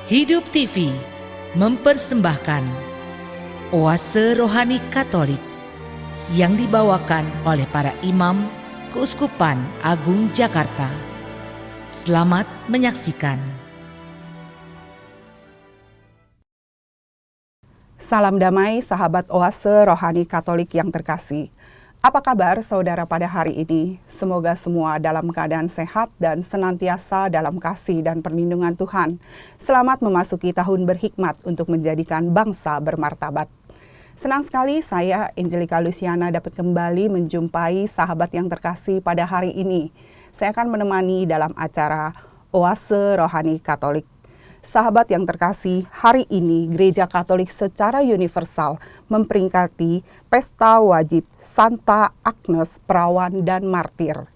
Hidup TV mempersembahkan Oase Rohani Katolik yang dibawakan oleh para imam Keuskupan Agung Jakarta. Selamat menyaksikan. Salam damai sahabat Oase Rohani Katolik yang terkasih. Apa kabar saudara pada hari ini? Semoga semua dalam keadaan sehat dan senantiasa dalam kasih dan perlindungan Tuhan. Selamat memasuki tahun berhikmat untuk menjadikan bangsa bermartabat. Senang sekali saya, Angelika Luciana, dapat kembali menjumpai sahabat yang terkasih pada hari ini. Saya akan menemani dalam acara Oase Rohani Katolik. Sahabat yang terkasih, hari ini Gereja Katolik secara universal memperingati pesta wajib Santa Agnes, perawan dan martir.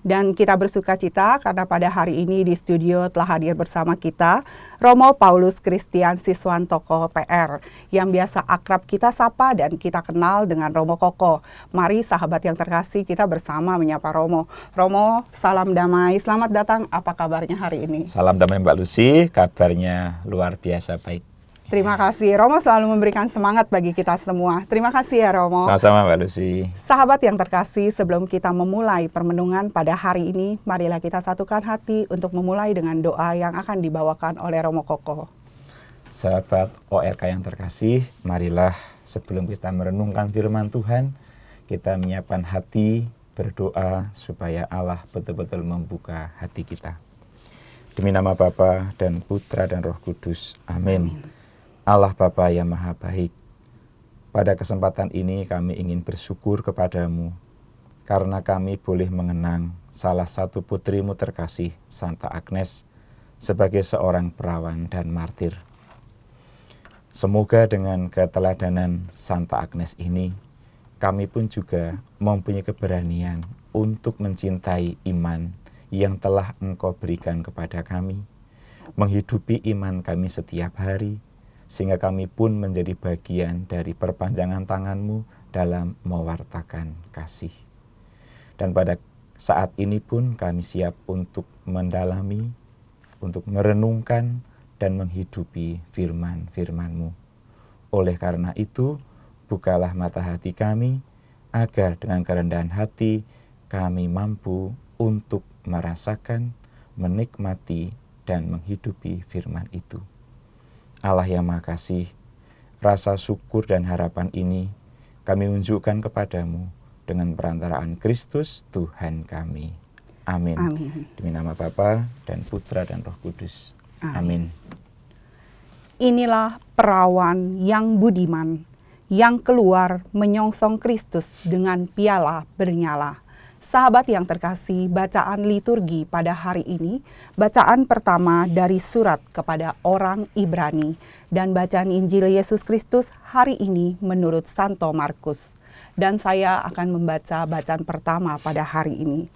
Dan kita bersuka cita karena pada hari ini di studio telah hadir bersama kita Romo Paulus Christian Siswantoko PR yang biasa akrab kita sapa dan kita kenal dengan Romo Koko. Mari sahabat yang terkasih kita bersama menyapa Romo. Romo, salam damai, selamat datang. Apa kabarnya hari ini? Salam damai Mbak Lucy, kabarnya luar biasa baik. Terima kasih, Romo selalu memberikan semangat bagi kita semua. Terima kasih ya Romo. Sama-sama Mbak Lucy. Sahabat yang terkasih, sebelum kita memulai permenungan pada hari ini, marilah kita satukan hati untuk memulai dengan doa yang akan dibawakan oleh Romo Koko. Sahabat ORK yang terkasih, marilah sebelum kita merenungkan firman Tuhan, kita menyiapkan hati berdoa supaya Allah betul-betul membuka hati kita. Demi nama Bapa dan Putra dan Roh Kudus. Amin. Allah Bapa yang Maha Baik, pada kesempatan ini kami ingin bersyukur kepadamu karena kami boleh mengenang salah satu putrimu terkasih, Santa Agnes, sebagai seorang perawan dan martir. Semoga dengan keteladanan Santa Agnes ini, kami pun juga mempunyai keberanian untuk mencintai iman yang telah Engkau berikan kepada kami, menghidupi iman kami setiap hari, sehingga kami pun menjadi bagian dari perpanjangan tangan-Mu dalam mewartakan kasih. Dan pada saat ini pun kami siap untuk mendalami, untuk merenungkan dan menghidupi firman-firman-Mu. Oleh karena itu, bukalah mata hati kami, agar dengan kerendahan hati kami mampu untuk merasakan, menikmati, dan menghidupi firman itu. Allah yang Maha Kasih, rasa syukur dan harapan ini kami unjukkan kepadamu dengan perantaraan Kristus Tuhan kami. Amin. Amin. Demi nama Bapa dan Putra dan Roh Kudus. Amin. Inilah perawan yang budiman, yang keluar menyongsong Kristus dengan piala bernyala. Sahabat yang terkasih, bacaan liturgi pada hari ini, bacaan pertama dari surat kepada orang Ibrani, dan bacaan Injil Yesus Kristus hari ini menurut Santo Markus. Dan saya akan membaca bacaan pertama pada hari ini.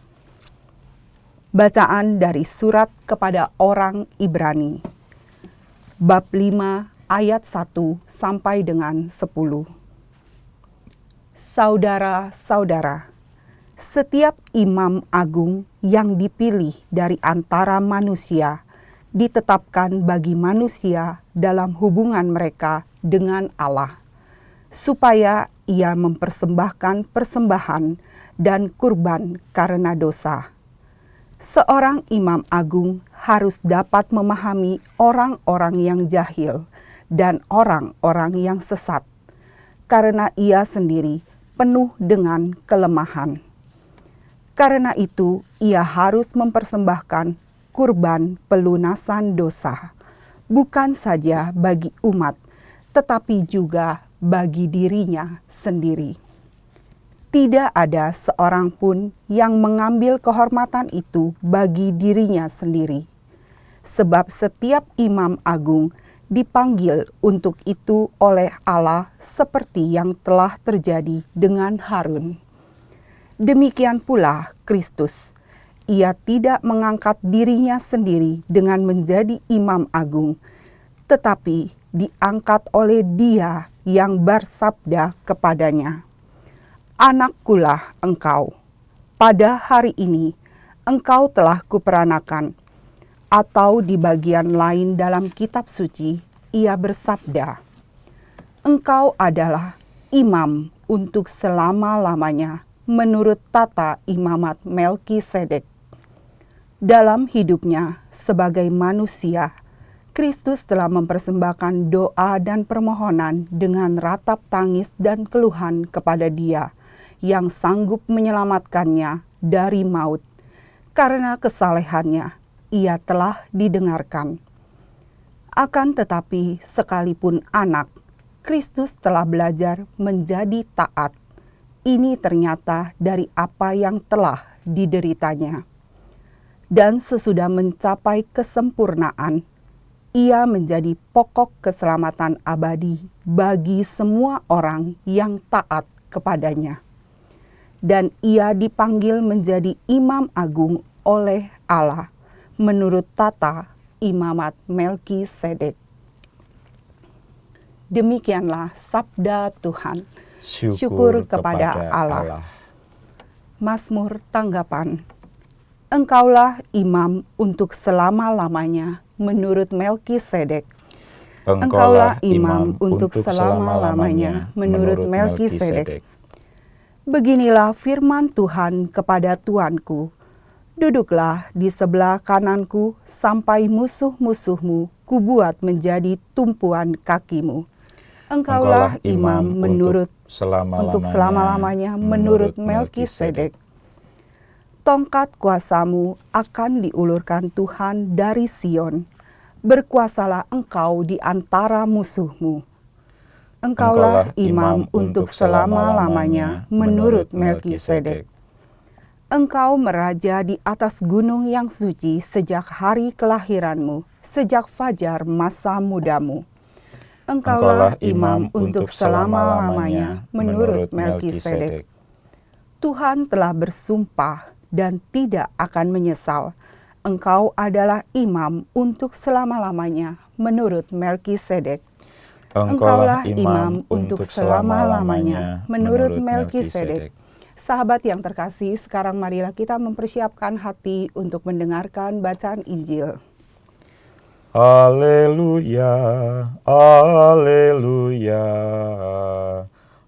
Bacaan dari surat kepada orang Ibrani, bab 5 ayat 1 sampai dengan 10. Saudara-saudara, setiap imam agung yang dipilih dari antara manusia ditetapkan bagi manusia dalam hubungan mereka dengan Allah, supaya ia mempersembahkan persembahan dan kurban karena dosa. Seorang imam agung harus dapat memahami orang-orang yang jahil dan orang-orang yang sesat, karena ia sendiri penuh dengan kelemahan. Karena itu, ia harus mempersembahkan kurban pelunasan dosa, bukan saja bagi umat, tetapi juga bagi dirinya sendiri. Tidak ada seorang pun yang mengambil kehormatan itu bagi dirinya sendiri, sebab setiap imam agung dipanggil untuk itu oleh Allah seperti yang telah terjadi dengan Harun. Demikian pula Kristus, ia tidak mengangkat dirinya sendiri dengan menjadi imam agung, tetapi diangkat oleh Dia yang bersabda kepadanya, "Anakkulah engkau, pada hari ini engkau telah kuperanakan. Atau di bagian lain dalam kitab suci, ia bersabda, "Engkau adalah imam untuk selama-lamanya menurut tata imamat Melkisedek." Dalam hidupnya sebagai manusia, Kristus telah mempersembahkan doa dan permohonan dengan ratap tangis dan keluhan kepada Dia yang sanggup menyelamatkannya dari maut. Karena kesalehannya, ia telah didengarkan. Akan tetapi, sekalipun anak, Kristus telah belajar menjadi taat. Ini ternyata dari apa yang telah dideritanya. Dan sesudah mencapai kesempurnaan, ia menjadi pokok keselamatan abadi bagi semua orang yang taat kepadanya. Dan ia dipanggil menjadi imam agung oleh Allah menurut tata imamat Melkisedek. Demikianlah sabda Tuhan. Syukur kepada Allah. Mazmur tanggapan. Engkaulah imam untuk selama-lamanya menurut Melkisedek. Engkaulah imam untuk selama-lamanya menurut Melkisedek. Beginilah firman Tuhan kepada Tuanku, duduklah di sebelah kananku sampai musuh-musuhmu kubuat menjadi tumpuan kakimu. Engkaulah imam untuk selama-lamanya menurut Melkisedek. Tongkat kuasamu akan diulurkan Tuhan dari Sion. Berkuasalah engkau di antara musuhmu. Engkaulah imam untuk selama-lamanya menurut Melkisedek. Engkau meraja di atas gunung yang suci sejak hari kelahiranmu, sejak fajar masa mudamu. Engkaulah imam untuk selama-lamanya menurut Melkisedek. Tuhan telah bersumpah dan tidak akan menyesal. Engkau adalah imam untuk selama-lamanya menurut Melkisedek. Engkaulah imam untuk selama-lamanya menurut Melkisedek. Sahabat yang terkasih, sekarang marilah kita mempersiapkan hati untuk mendengarkan bacaan Injil. Haleluya, haleluya,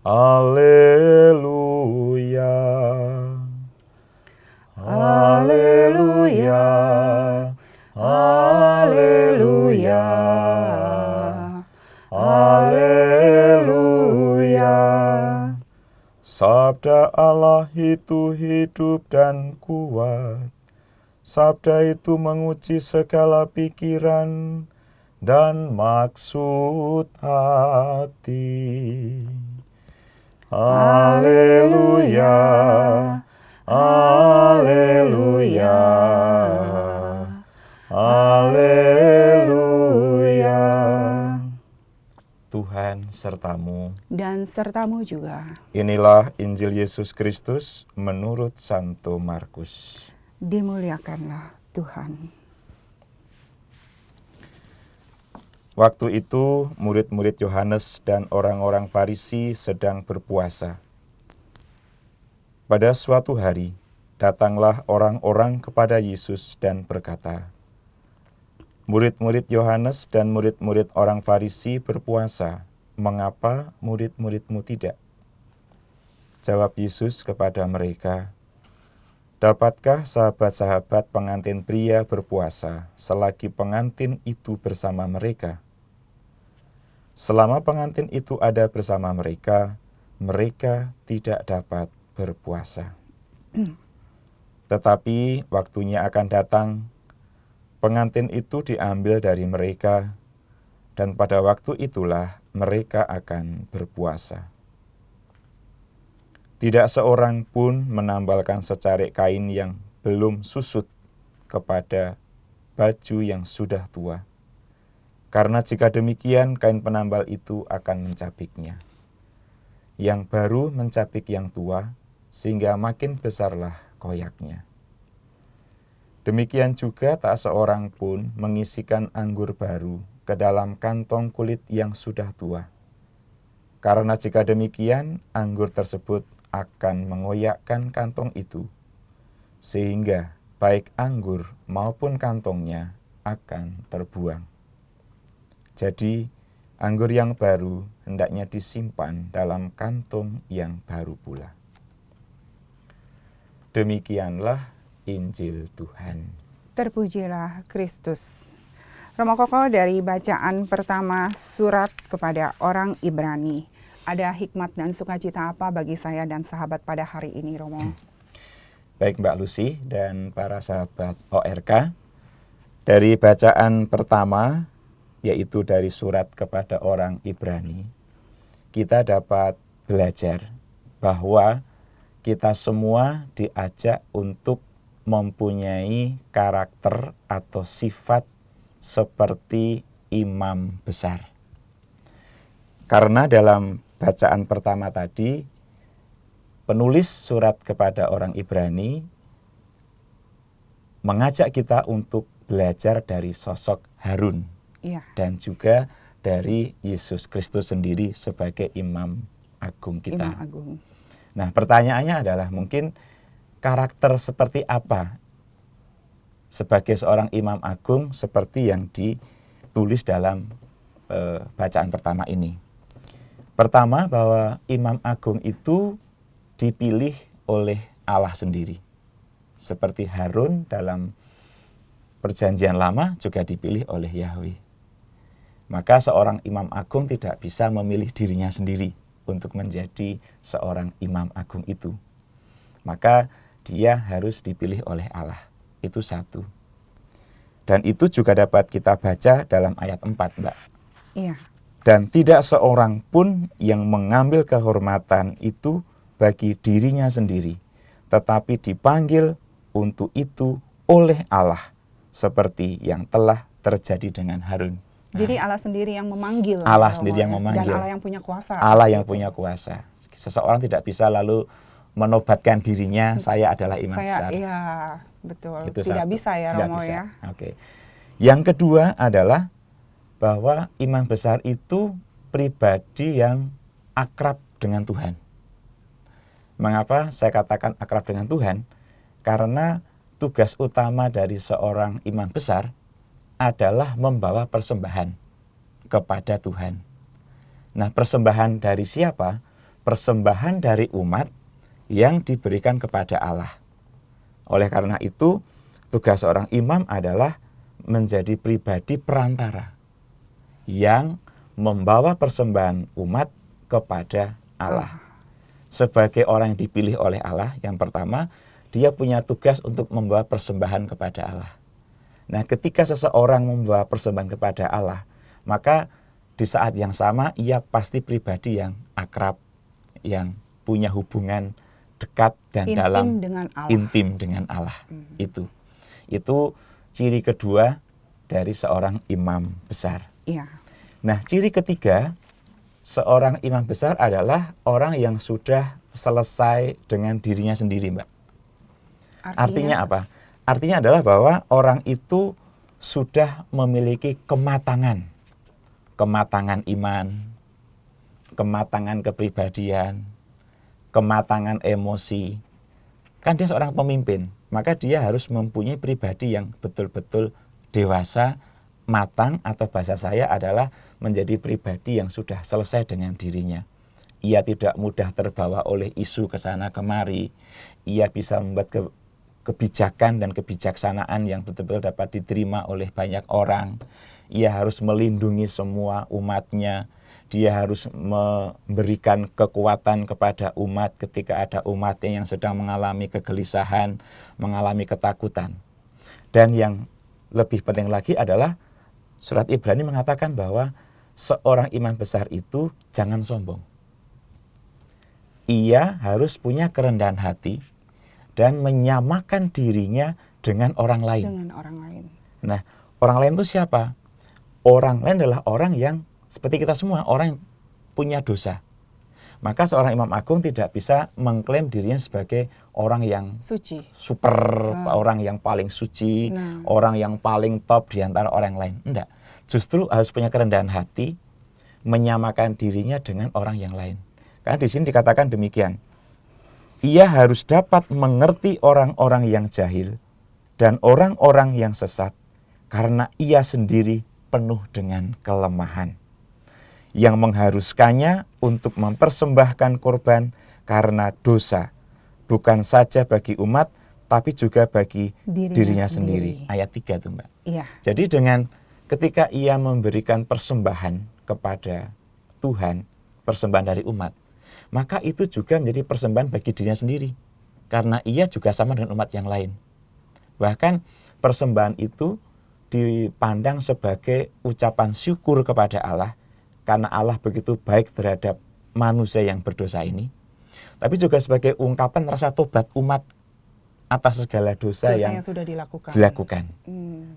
haleluya. Haleluya, haleluya, haleluya. Sabda Allah itu hidup dan kuat. Sabda itu menguji segala pikiran dan maksud hati. Haleluya, haleluya, haleluya. Tuhan sertamu. Dan sertamu juga. Inilah Injil Yesus Kristus menurut Santo Markus. Dimuliakanlah Tuhan. Waktu itu murid-murid Yohanes dan orang-orang Farisi sedang berpuasa. Pada suatu hari, datanglah orang-orang kepada Yesus dan berkata, "Murid-murid Yohanes dan murid-murid orang Farisi berpuasa, mengapa murid-muridmu tidak?" Jawab Yesus kepada mereka, "Dapatkah sahabat-sahabat pengantin pria berpuasa selagi pengantin itu bersama mereka? Selama pengantin itu ada bersama mereka, mereka tidak dapat berpuasa. Tetapi waktunya akan datang, pengantin itu diambil dari mereka, dan pada waktu itulah mereka akan berpuasa. Tidak seorang pun menambalkan secarik kain yang belum susut kepada baju yang sudah tua. Karena jika demikian, kain penambal itu akan mencapiknya. Yang baru mencapik yang tua, sehingga makin besarlah koyaknya. Demikian juga tak seorang pun mengisikan anggur baru ke dalam kantong kulit yang sudah tua. Karena jika demikian, anggur tersebut akan mengoyakkan kantong itu, sehingga baik anggur maupun kantongnya akan terbuang. Jadi, anggur yang baru hendaknya disimpan dalam kantung yang baru pula. Demikianlah Injil Tuhan. Terpujilah Kristus. Romo Koko, dari bacaan pertama surat kepada orang Ibrani, ada hikmat dan sukacita apa bagi saya dan sahabat pada hari ini, Romo? Baik Mbak Lucy dan para sahabat ORK, dari bacaan pertama, yaitu dari surat kepada orang Ibrani, kita dapat belajar bahwa kita semua diajak untuk mempunyai karakter atau sifat seperti imam besar. Karena dalam bacaan pertama tadi, penulis surat kepada orang Ibrani mengajak kita untuk belajar dari sosok Harun. Iya. Dan juga dari Yesus Kristus sendiri sebagai imam agung kita. Imam Agung. Nah, pertanyaannya adalah mungkin karakter seperti apa sebagai seorang imam agung seperti yang ditulis dalam bacaan pertama ini. Pertama, bahwa imam agung itu dipilih oleh Allah sendiri. Seperti Harun dalam Perjanjian Lama juga dipilih oleh Yahweh. Maka seorang imam agung tidak bisa memilih dirinya sendiri untuk menjadi seorang imam agung itu. Maka dia harus dipilih oleh Allah. Itu satu. Dan itu juga dapat kita baca dalam ayat 4, Mbak. Iya. Dan tidak seorang pun yang mengambil kehormatan itu bagi dirinya sendiri, tetapi dipanggil untuk itu oleh Allah, seperti yang telah terjadi dengan Harun. Jadi Allah sendiri yang memanggil. Allah sendiri yang memanggil. Dan Allah yang punya kuasa. Allah yang punya kuasa. Seseorang tidak bisa lalu menobatkan dirinya, saya adalah imam besar. Iya, betul. Itu tidak satu. bisa ya, Tidak Romo bisa. ya. Oke. Yang kedua adalah bahwa imam besar itu pribadi yang akrab dengan Tuhan. Mengapa saya katakan akrab dengan Tuhan? Karena tugas utama dari seorang imam besar adalah membawa persembahan kepada Tuhan. Nah, persembahan dari siapa? Persembahan dari umat yang diberikan kepada Allah. Oleh karena itu, tugas seorang imam adalah menjadi pribadi perantara yang membawa persembahan umat kepada Allah. Sebagai orang yang dipilih oleh Allah, yang pertama, dia punya tugas untuk membawa persembahan kepada Allah. Nah, ketika seseorang membawa persembahan kepada Allah, maka di saat yang sama ia pasti pribadi yang akrab, yang punya hubungan dekat dan intim dengan Allah. Itu ciri kedua dari seorang imam besar. Iya. Nah, ciri ketiga seorang imam besar adalah orang yang sudah selesai dengan dirinya sendiri, Mbak. Artinya apa? Artinya adalah bahwa orang itu sudah memiliki kematangan iman, kematangan kepribadian, kematangan emosi. Kan dia seorang pemimpin, maka dia harus mempunyai pribadi yang betul-betul dewasa, matang, atau bahasa saya adalah menjadi pribadi yang sudah selesai dengan dirinya. Ia tidak mudah terbawa oleh isu kesana kemari. Ia bisa membuat kebijakan dan kebijaksanaan yang betul-betul dapat diterima oleh banyak orang. Ia harus melindungi semua umatnya. Dia harus memberikan kekuatan kepada umat ketika ada umatnya yang sedang mengalami kegelisahan, mengalami ketakutan. Dan yang lebih penting lagi adalah surat Ibrani mengatakan bahwa seorang imam besar itu jangan sombong. Ia harus punya kerendahan hati dan menyamakan dirinya dengan orang lain. Nah, orang lain itu siapa? Orang lain adalah orang yang seperti kita semua, orang yang punya dosa. Maka seorang imam agung tidak bisa mengklaim dirinya sebagai orang yang suci, super, orang yang paling suci, orang yang paling top di antara orang lain. Enggak. Justru harus punya kerendahan hati, menyamakan dirinya dengan orang yang lain. Karena di sini dikatakan demikian. Ia harus dapat mengerti orang-orang yang jahil dan orang-orang yang sesat, karena ia sendiri penuh dengan kelemahan, yang mengharuskannya untuk mempersembahkan korban karena dosa, bukan saja bagi umat, tapi juga bagi dirinya sendiri. Ayat 3 tuh Mbak. Iya. Jadi dengan ketika ia memberikan persembahan kepada Tuhan, persembahan dari umat, maka itu juga menjadi persembahan bagi dirinya sendiri. Karena ia juga sama dengan umat yang lain. Bahkan persembahan itu dipandang sebagai ucapan syukur kepada Allah, karena Allah begitu baik terhadap manusia yang berdosa ini. Tapi juga sebagai ungkapan rasa tobat umat atas segala dosa yang sudah dilakukan.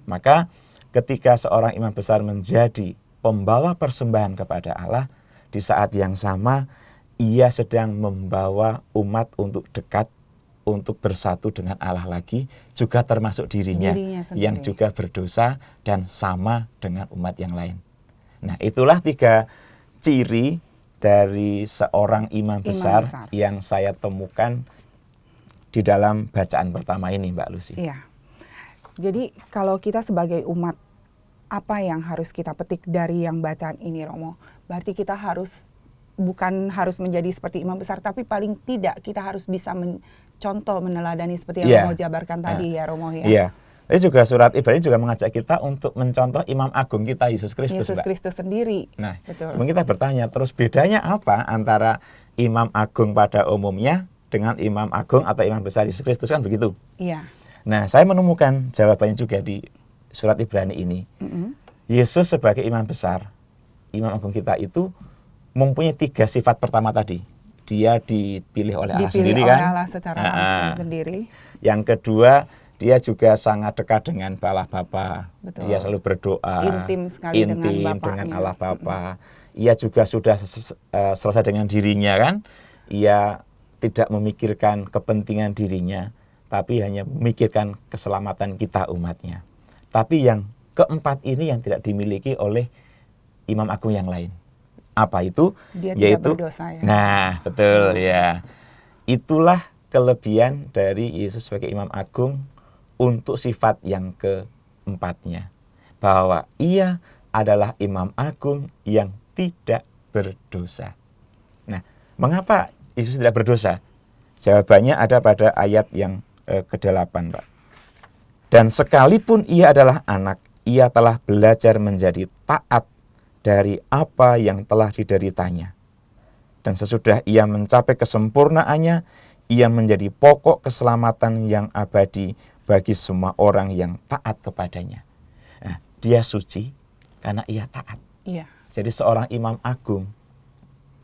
Maka ketika seorang imam besar menjadi pembawa persembahan kepada Allah, di saat yang sama ia sedang membawa umat untuk dekat, untuk bersatu dengan Allah lagi, juga termasuk dirinya yang juga berdosa dan sama dengan umat yang lain. Nah, itulah 3 ciri dari seorang imam besar yang saya temukan di dalam bacaan pertama ini, Mbak Lucy. Iya. Jadi kalau kita sebagai umat, apa yang harus kita petik dari yang bacaan ini, Romo? Berarti kita bukan harus menjadi seperti imam besar, tapi paling tidak kita harus bisa contoh meneladani seperti yang Romo jabarkan tadi ya, Romo ya. Iya. Ini juga surat Ibrani juga mengajak kita untuk mencontoh imam agung kita, Yesus Kristus. Yesus Kristus sendiri. Nah, betul. Kita bertanya, terus bedanya apa antara imam agung pada umumnya dengan imam agung atau imam besar Yesus Kristus, kan begitu? Iya. Nah, saya menemukan jawabannya juga di surat Ibrani ini. Yesus sebagai imam besar, imam agung kita itu mempunyai 3 sifat pertama tadi. Dia dipilih oleh Allah sendiri, kan? Dipilih oleh Allah secara langsung sendiri. Yang kedua, dia juga sangat dekat dengan Allah Bapa. Dia selalu berdoa. Intim sekali dengan Allah Bapa. Ia juga sudah selesai dengan dirinya, kan? Ia tidak memikirkan kepentingan dirinya, tapi hanya memikirkan keselamatan kita umatnya. Tapi yang keempat ini yang tidak dimiliki oleh imam agung yang lain. Apa itu? Dia yaitu tidak berdosa, ya. Nah, betul ya. Itulah kelebihan dari Yesus sebagai imam agung untuk sifat yang keempatnya, bahwa ia adalah imam agung yang tidak berdosa. Nah, mengapa Yesus tidak berdosa? Jawabannya ada pada ayat yang ke-8, Pak. Dan sekalipun ia adalah anak, ia telah belajar menjadi taat dari apa yang telah dideritanya. Dan sesudah ia mencapai kesempurnaannya, ia menjadi pokok keselamatan yang abadi bagi semua orang yang taat kepadanya. Nah, dia suci karena ia taat. Iya. Jadi seorang imam agung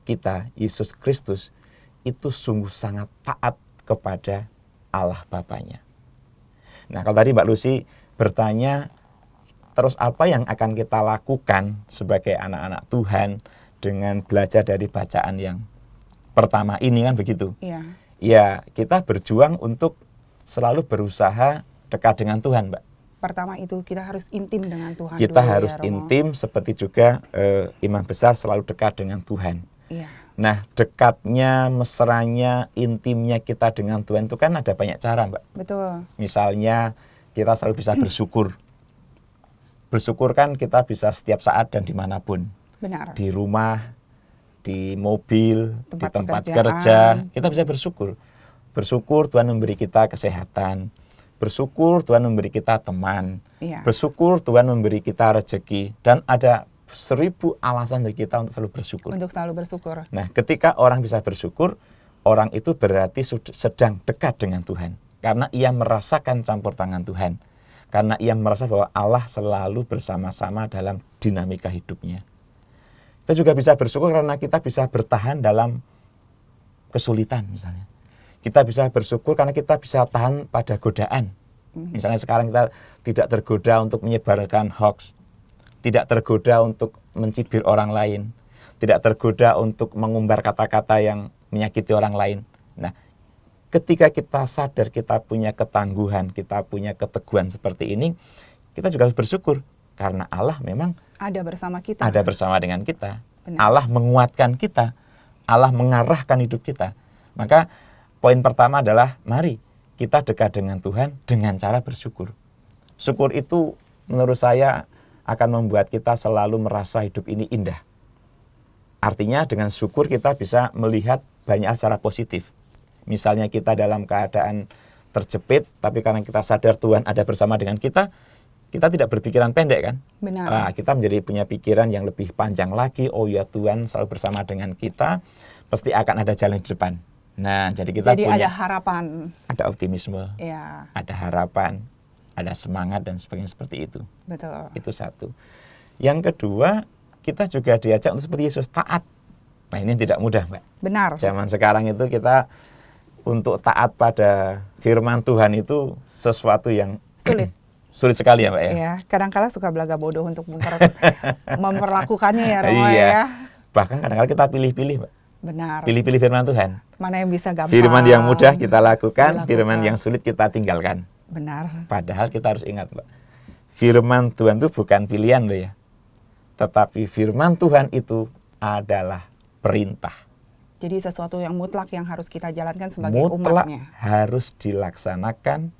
kita, Yesus Kristus, itu sungguh sangat taat kepada Allah Bapanya. Nah, kalau tadi Mbak Lucy bertanya, terus apa yang akan kita lakukan sebagai anak-anak Tuhan dengan belajar dari bacaan yang pertama ini, kan begitu? Iya. Ya, kita berjuang untuk selalu berusaha dekat dengan Tuhan, Mbak. Pertama itu kita harus intim dengan Tuhan. Kita dulu, harus ya, intim, seperti juga imam besar selalu dekat dengan Tuhan. Iya. Nah, dekatnya, mesranya, intimnya kita dengan Tuhan itu kan ada banyak cara, Mbak. Betul. Misalnya kita selalu bisa bersyukur. Bersyukur kan kita bisa setiap saat dan dimanapun. Benar. Di rumah, di mobil, di tempat pekerjaan. kerja, kita bisa bersyukur. Bersyukur Tuhan memberi kita kesehatan. Bersyukur Tuhan memberi kita teman. Iya. Bersyukur Tuhan memberi kita rezeki. Dan ada 1000 alasan bagi kita untuk selalu bersyukur. Untuk selalu bersyukur. Nah, ketika orang bisa bersyukur, orang itu berarti sedang dekat dengan Tuhan. Karena ia merasakan campur tangan Tuhan. Karena ia merasa bahwa Allah selalu bersama-sama dalam dinamika hidupnya. Kita juga bisa bersyukur karena kita bisa bertahan dalam kesulitan misalnya. Kita bisa bersyukur karena kita bisa tahan pada godaan. Misalnya sekarang kita tidak tergoda untuk menyebarkan hoax. Tidak tergoda untuk mencibir orang lain. Tidak tergoda untuk mengumbar kata-kata yang menyakiti orang lain. Nah, ketika kita sadar kita punya ketangguhan, kita punya keteguhan seperti ini, kita juga harus bersyukur. Karena Allah memang ada bersama kita. Ada bersama dengan kita. Benar. Allah menguatkan kita. Allah mengarahkan hidup kita. Maka poin pertama adalah mari kita dekat dengan Tuhan dengan cara bersyukur. Syukur itu menurut saya akan membuat kita selalu merasa hidup ini indah. Artinya dengan syukur kita bisa melihat banyak hal secara positif. Misalnya kita dalam keadaan terjepit, tapi karena kita sadar Tuhan ada bersama dengan kita tidak berpikiran pendek kan? Benar. Nah, kita menjadi punya pikiran yang lebih panjang lagi. Oh ya, Tuhan selalu bersama dengan kita, pasti akan ada jalan di depan. Nah, jadi kita punya ada harapan, ada optimisme, ya. ada harapan, ada semangat dan sebagainya seperti itu. Betul. Itu satu. Yang kedua, kita juga diajak untuk seperti Yesus, taat. Nah, ini tidak mudah, Mbak. Benar. Zaman sekarang itu kita untuk taat pada firman Tuhan itu sesuatu yang Sulit. Sulit sekali ya, Mbak ya. Iya, kadang-kala suka belaga bodoh untuk memperlakukannya ya, Romo Iya. ya. Bahkan kadang-kadang kita pilih-pilih, Mbak. Benar. Pilih-pilih firman Tuhan. Mana yang bisa gampang. Firman yang mudah kita Dilakukan. lakukan, firman yang sulit kita tinggalkan. Benar. Padahal kita harus ingat, Mbak. Firman Tuhan itu bukan pilihan loh ya. Tetapi firman Tuhan itu adalah perintah. Jadi sesuatu yang mutlak yang harus kita jalankan sebagai Mutlak umatnya. harus dilaksanakan,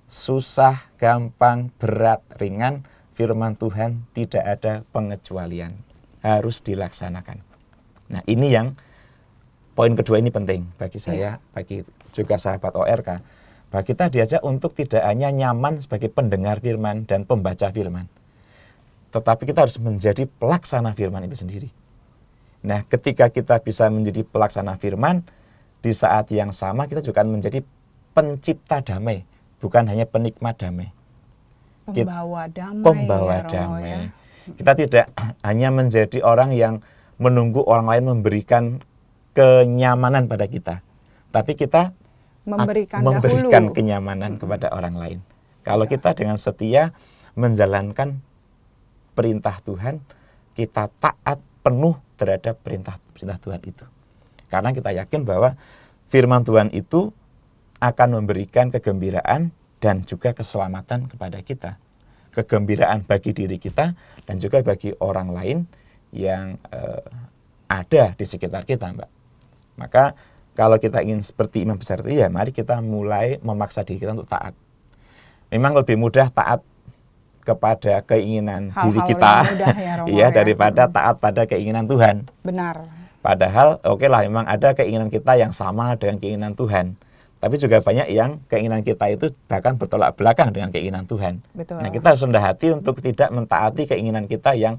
susah, gampang, berat, ringan, firman Tuhan tidak ada pengecualian. Harus dilaksanakan. Nah, ini yang poin kedua ini penting bagi saya, bagi juga sahabat ORK. Bahwa kita diajak untuk tidak hanya nyaman sebagai pendengar firman dan pembaca firman. Tetapi kita harus menjadi pelaksana firman itu sendiri. Nah, ketika kita bisa menjadi pelaksana firman, di saat yang sama kita juga akan menjadi pencipta damai, bukan hanya penikmat damai. Pembawa damai. Pembawa ya, Romo, damai. ya. Kita tidak hanya menjadi orang yang menunggu orang lain memberikan kenyamanan pada kita, tapi kita Memberikan dahulu. kenyamanan kepada orang lain. Kalau kita dengan setia menjalankan perintah Tuhan, kita taat penuh terhadap perintah Tuhan itu. Karena kita yakin bahwa firman Tuhan itu akan memberikan kegembiraan dan juga keselamatan kepada kita. Kegembiraan bagi diri kita dan juga bagi orang lain yang ada di sekitar kita, Mbak. Maka kalau kita ingin seperti imam besar itu, ya mari kita mulai memaksa diri kita untuk taat. Memang lebih mudah taat kepada keinginan Hal-hal diri kita yang mudah ya, Romo, ya, ya. daripada taat pada keinginan Tuhan. Benar. Padahal oke lah, memang ada keinginan kita yang sama dengan keinginan Tuhan. Tapi juga banyak yang keinginan kita itu bahkan bertolak belakang dengan keinginan Tuhan. Betul. Nah, kita harus rendah hati untuk tidak mentaati keinginan kita yang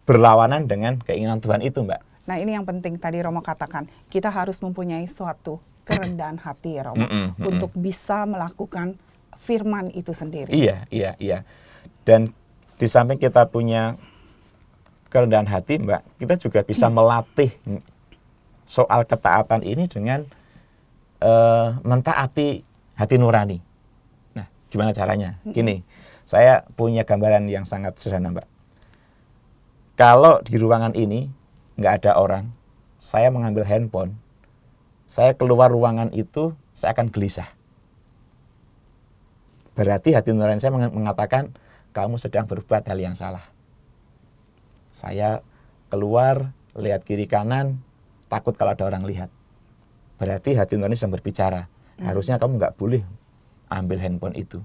berlawanan dengan keinginan Tuhan itu, Mbak. Nah, ini yang penting tadi Romo katakan, kita harus mempunyai suatu kerendahan hati ya, Romo, untuk bisa melakukan firman itu sendiri. Iya. Dan di samping kita punya kerendahan hati, Mbak, kita juga bisa melatih soal ketaatan ini dengan mentaati hati nurani. Nah, gimana caranya? Gini, saya punya gambaran yang sangat sederhana, Mbak. Kalau di ruangan ini nggak ada orang, saya mengambil handphone, saya keluar ruangan itu, saya akan gelisah. Berarti hati nurani saya mengatakan, kamu sedang berbuat hal yang salah. Saya keluar, lihat kiri kanan, takut kalau ada orang lihat. Berarti hati nurani sedang berbicara. Harusnya kamu nggak boleh ambil handphone itu.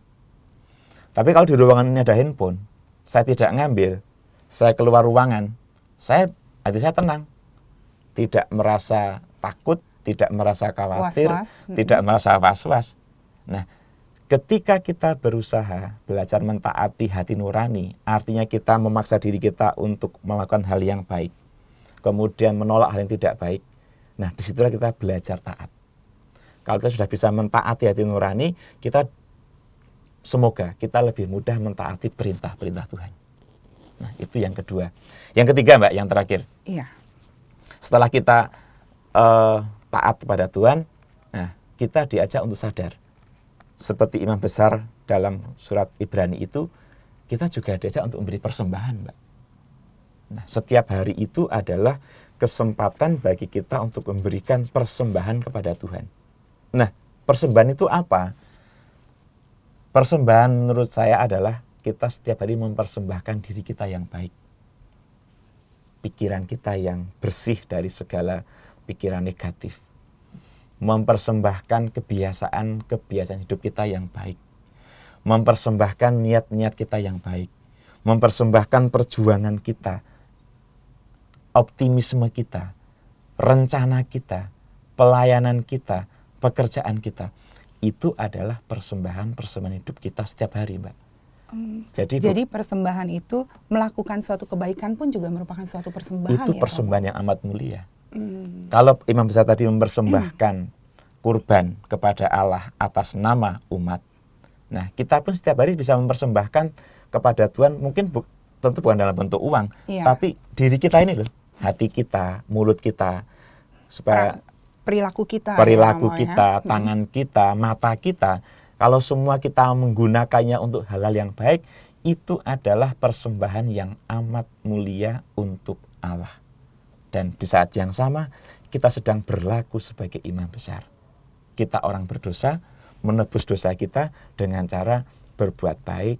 Tapi kalau di ruangan ini ada handphone, saya tidak ngambil, saya keluar ruangan, hati saya tenang. Tidak merasa takut, tidak merasa khawatir, tidak merasa was-was. Nah, ketika kita berusaha belajar mentaati hati nurani, artinya kita memaksa diri kita untuk melakukan hal yang baik, kemudian menolak hal yang tidak baik. Nah, disitulah kita belajar taat. Kalau kita sudah bisa mentaati hati nurani, semoga kita lebih mudah mentaati perintah-perintah Tuhan. Nah, itu yang kedua. Yang ketiga, Mbak, yang terakhir. Iya. Setelah kita taat kepada Tuhan, nah, kita diajak untuk sadar. Seperti imam besar dalam surat Ibrani itu, kita juga diajak untuk memberi persembahan, Mbak. Nah, setiap hari itu adalah kesempatan bagi kita untuk memberikan persembahan kepada Tuhan. Nah, persembahan itu apa? Persembahan menurut saya adalah kita setiap hari mempersembahkan diri kita yang baik. Pikiran kita yang bersih dari segala pikiran negatif. Mempersembahkan kebiasaan hidup kita yang baik. Mempersembahkan niat-niat kita yang baik. mempersembahkan perjuangan kita, optimisme kita, rencana kita, pelayanan kita, pekerjaan kita. Itu adalah persembahan hidup kita setiap hari, Mbak. Jadi persembahan itu melakukan suatu kebaikan pun juga merupakan suatu persembahan. Itu ya, persembahan yang amat mulia. Kalau Imam Besar tadi mempersembahkan kurban kepada Allah atas nama umat, nah kita pun setiap hari bisa mempersembahkan kepada Tuhan, mungkin tentu bukan dalam bentuk uang, tapi diri kita ini loh, hati kita, mulut kita, supaya perilaku kita, tangan kita, mata kita, kalau semua kita menggunakannya untuk hal-hal yang baik, itu adalah persembahan yang amat mulia untuk Allah. Dan di saat yang sama, kita sedang berlaku sebagai imam besar. Kita orang berdosa, menebus dosa kita dengan cara berbuat baik,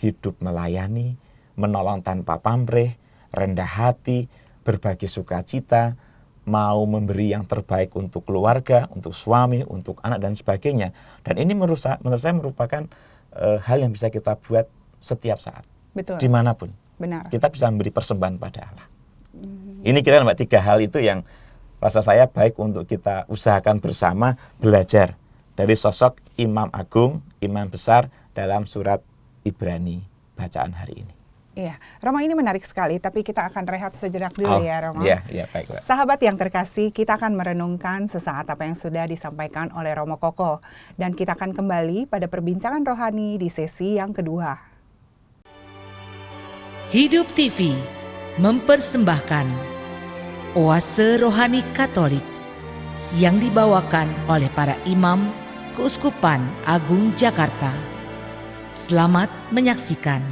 hidup melayani, menolong tanpa pamrih, rendah hati, berbagi sukacita, mau memberi yang terbaik untuk keluarga, untuk suami, untuk anak dan sebagainya. Dan ini menurut saya merupakan hal yang bisa kita buat setiap saat. Betul. Dimanapun. Benar. Kita bisa memberi persembahan pada Allah. Ini kira-kira Mbak 3 hal itu yang rasa saya baik untuk kita usahakan bersama belajar dari sosok Imam Agung, Imam Besar dalam surat Ibrani bacaan hari ini. Iya, Romo, ini menarik sekali, tapi kita akan rehat sejenak dulu ya, Romo. Iya, baik, Mbak. Sahabat yang terkasih, kita akan merenungkan sesaat apa yang sudah disampaikan oleh Romo Koko. Dan kita akan kembali pada perbincangan rohani di sesi yang kedua. Hidup TV mempersembahkan Oase Rohani Katolik yang dibawakan oleh para imam Keuskupan Agung Jakarta. Selamat menyaksikan.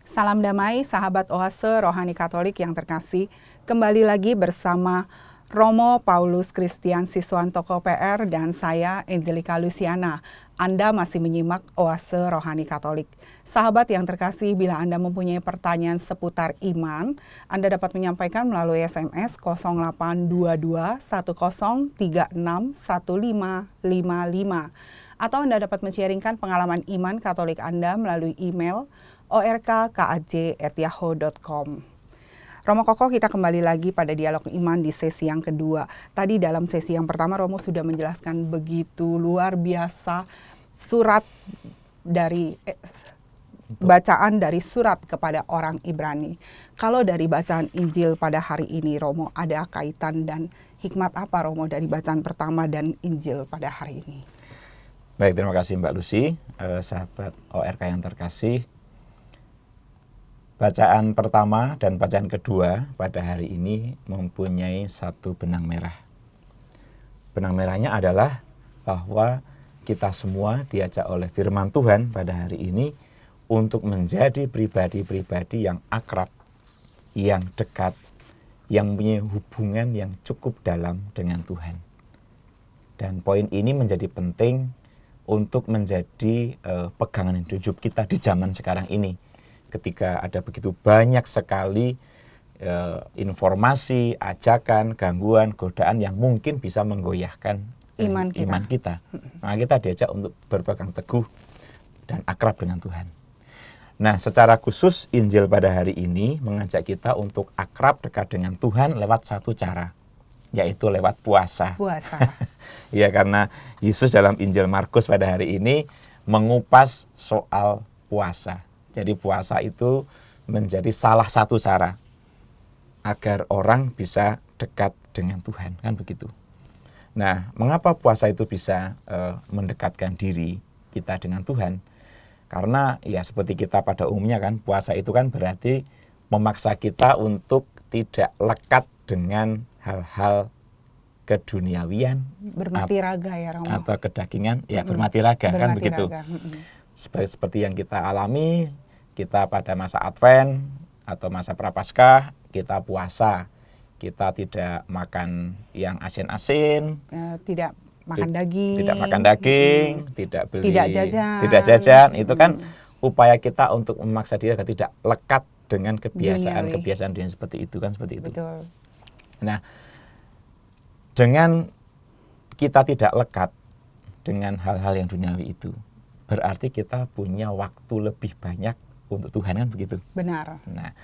Salam damai sahabat Oase Rohani Katolik yang terkasih. Kembali lagi bersama Romo Paulus Christian Siswanto PR dan saya Angelika Luciana. Anda masih menyimak Oase Rohani Katolik. Sahabat yang terkasih, bila Anda mempunyai pertanyaan seputar iman, Anda dapat menyampaikan melalui SMS 0822 1036 1555 atau Anda dapat men-sharingkan pengalaman iman Katolik Anda melalui email orkkaj@yahoo.com. Romo Koko, kita kembali lagi pada dialog iman di sesi yang kedua. Tadi dalam sesi yang pertama Romo sudah menjelaskan begitu luar biasa surat dari bacaan dari surat kepada orang Ibrani. Kalau dari bacaan Injil pada hari ini, Romo, ada kaitan dan hikmat apa, Romo, dari bacaan pertama dan Injil pada hari ini? Baik, terima kasih Mbak Lucy, sahabat ORK yang terkasih. Bacaan pertama dan bacaan kedua pada hari ini mempunyai satu benang merah. Benang merahnya adalah bahwa kita semua diajak oleh firman Tuhan pada hari ini untuk menjadi pribadi-pribadi yang akrab, yang dekat, yang punya hubungan yang cukup dalam dengan Tuhan. Dan poin ini menjadi penting untuk menjadi pegangan hidup kita di zaman sekarang ini. Ketika ada begitu banyak sekali informasi, ajakan, gangguan, godaan yang mungkin bisa menggoyahkan iman kita. Maka kita diajak untuk berpegang teguh dan akrab dengan Tuhan. Nah, secara khusus Injil pada hari ini mengajak kita untuk akrab dekat dengan Tuhan lewat satu cara, yaitu lewat puasa. Ya, karena Yesus dalam Injil Markus pada hari ini mengupas soal puasa. Jadi puasa itu menjadi salah satu cara agar orang bisa dekat dengan Tuhan, kan begitu. Nah, mengapa puasa itu bisa mendekatkan diri kita dengan Tuhan? Karena ya seperti kita pada umumnya kan, puasa itu kan berarti memaksa kita untuk tidak lekat dengan hal-hal keduniawian, bermati raga ya, Romo, atau kedagingan, ya bermati raga, kan begitu. Seperti yang kita alami, kita pada masa Advent atau masa Prapaskah, kita puasa. Kita tidak makan yang asin-asin, tidak makan daging, tidak beli, tidak jajan. Itu kan upaya kita untuk memaksa diri agar tidak lekat dengan kebiasaan dunia seperti itu, kan seperti itu. Betul. Nah, dengan kita tidak lekat dengan hal-hal yang duniawi itu, berarti kita punya waktu lebih banyak untuk Tuhan, kan begitu. Benar. Nah,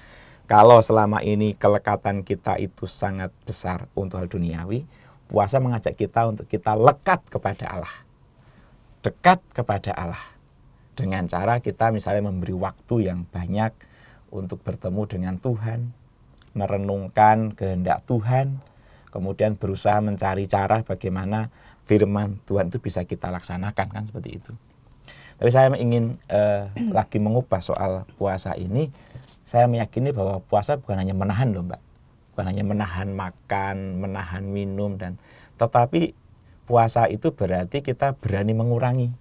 kalau selama ini kelekatan kita itu sangat besar untuk hal duniawi, puasa mengajak kita untuk kita lekat kepada Allah, dekat kepada Allah, dengan cara kita misalnya memberi waktu yang banyak untuk bertemu dengan Tuhan, merenungkan kehendak Tuhan, kemudian berusaha mencari cara bagaimana firman Tuhan itu bisa kita laksanakan, kan seperti itu. Tapi saya ingin lagi mengubah soal puasa ini. Saya meyakini bahwa puasa bukan hanya menahan loh Mbak, bukan hanya menahan makan, menahan minum, tetapi puasa itu berarti kita berani mengurangi.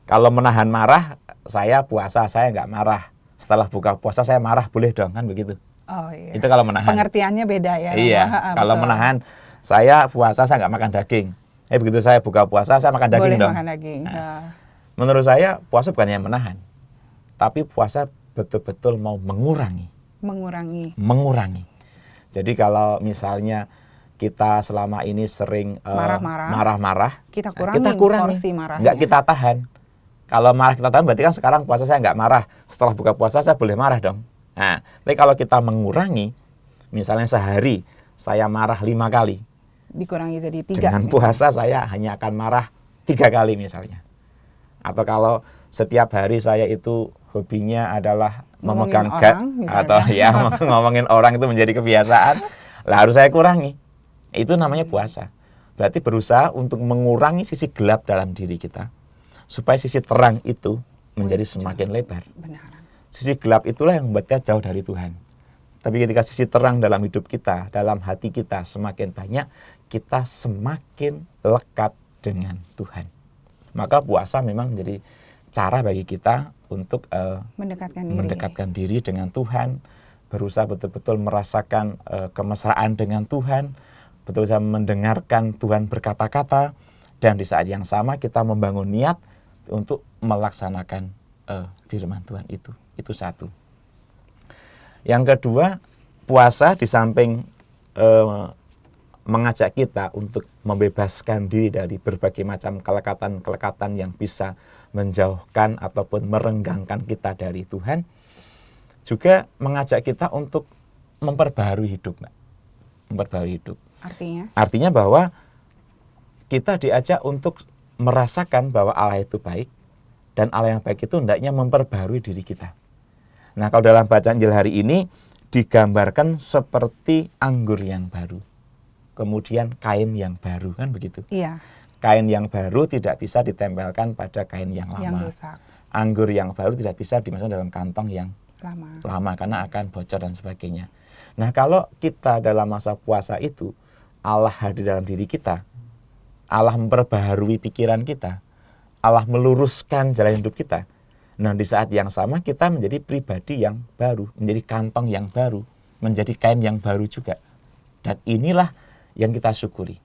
Kalau menahan marah, saya puasa, saya nggak marah. Setelah buka puasa saya marah, boleh dong, kan begitu. Oh iya. Itu kalau menahan. Pengertiannya beda ya. Iya, kalau betul. menahan, saya puasa saya nggak makan daging. Begitu saya buka puasa saya makan daging boleh dong. makan daging. Menurut saya puasa bukan hanya menahan, tapi puasa betul-betul mau mengurangi. Mengurangi. Jadi kalau misalnya kita selama ini sering marah-marah, kita kurangi porsi marahnya. Nggak kita tahan. Kalau marah kita tahan, berarti kan sekarang puasa saya nggak marah. Setelah buka puasa saya boleh marah dong. Nah, tapi kalau kita mengurangi, misalnya sehari saya marah 5 kali, dikurangi jadi 3. Dengan puasa saya hanya akan marah 3 kali misalnya. Atau kalau setiap hari saya itu hobinya adalah memegang gat, atau ya ngomongin orang itu menjadi kebiasaan, lah harus saya kurangi. Itu namanya puasa. Berarti berusaha untuk mengurangi sisi gelap dalam diri kita, supaya sisi terang itu menjadi semakin lebar. Benar. Sisi gelap itulah yang membuat kita jauh dari Tuhan. Tapi ketika sisi terang dalam hidup kita, dalam hati kita semakin banyak, kita semakin lekat dengan Tuhan. Maka puasa memang menjadi cara bagi kita untuk mendekatkan diri dengan Tuhan, berusaha betul-betul merasakan kemesraan dengan Tuhan, betul-betul mendengarkan Tuhan berkata-kata, dan di saat yang sama kita membangun niat untuk melaksanakan firman Tuhan itu. Itu satu. Yang kedua, puasa di samping mengajak kita untuk membebaskan diri dari berbagai macam kelekatan-kelekatan yang bisa menjauhkan ataupun merenggangkan kita dari Tuhan, juga mengajak kita untuk memperbaharui hidup, Mbak. Memperbaharui hidup. Artinya bahwa kita diajak untuk merasakan bahwa Allah itu baik, dan Allah yang baik itu hendaknya memperbaharui diri kita. Nah, kalau dalam bacaan Injil hari ini digambarkan seperti anggur yang baru, kemudian kain yang baru, kan begitu? Iya. Kain yang baru tidak bisa ditempelkan pada kain yang lama. Yang rusak. Anggur yang baru tidak bisa dimasukkan dalam kantong yang lama karena akan bocor dan sebagainya. Nah, kalau kita dalam masa puasa itu Allah hadir dalam diri kita, Allah memperbaharui pikiran kita, Allah meluruskan jalan hidup kita. Nah, di saat yang sama kita menjadi pribadi yang baru, menjadi kantong yang baru, menjadi kain yang baru juga. Dan inilah yang kita syukuri.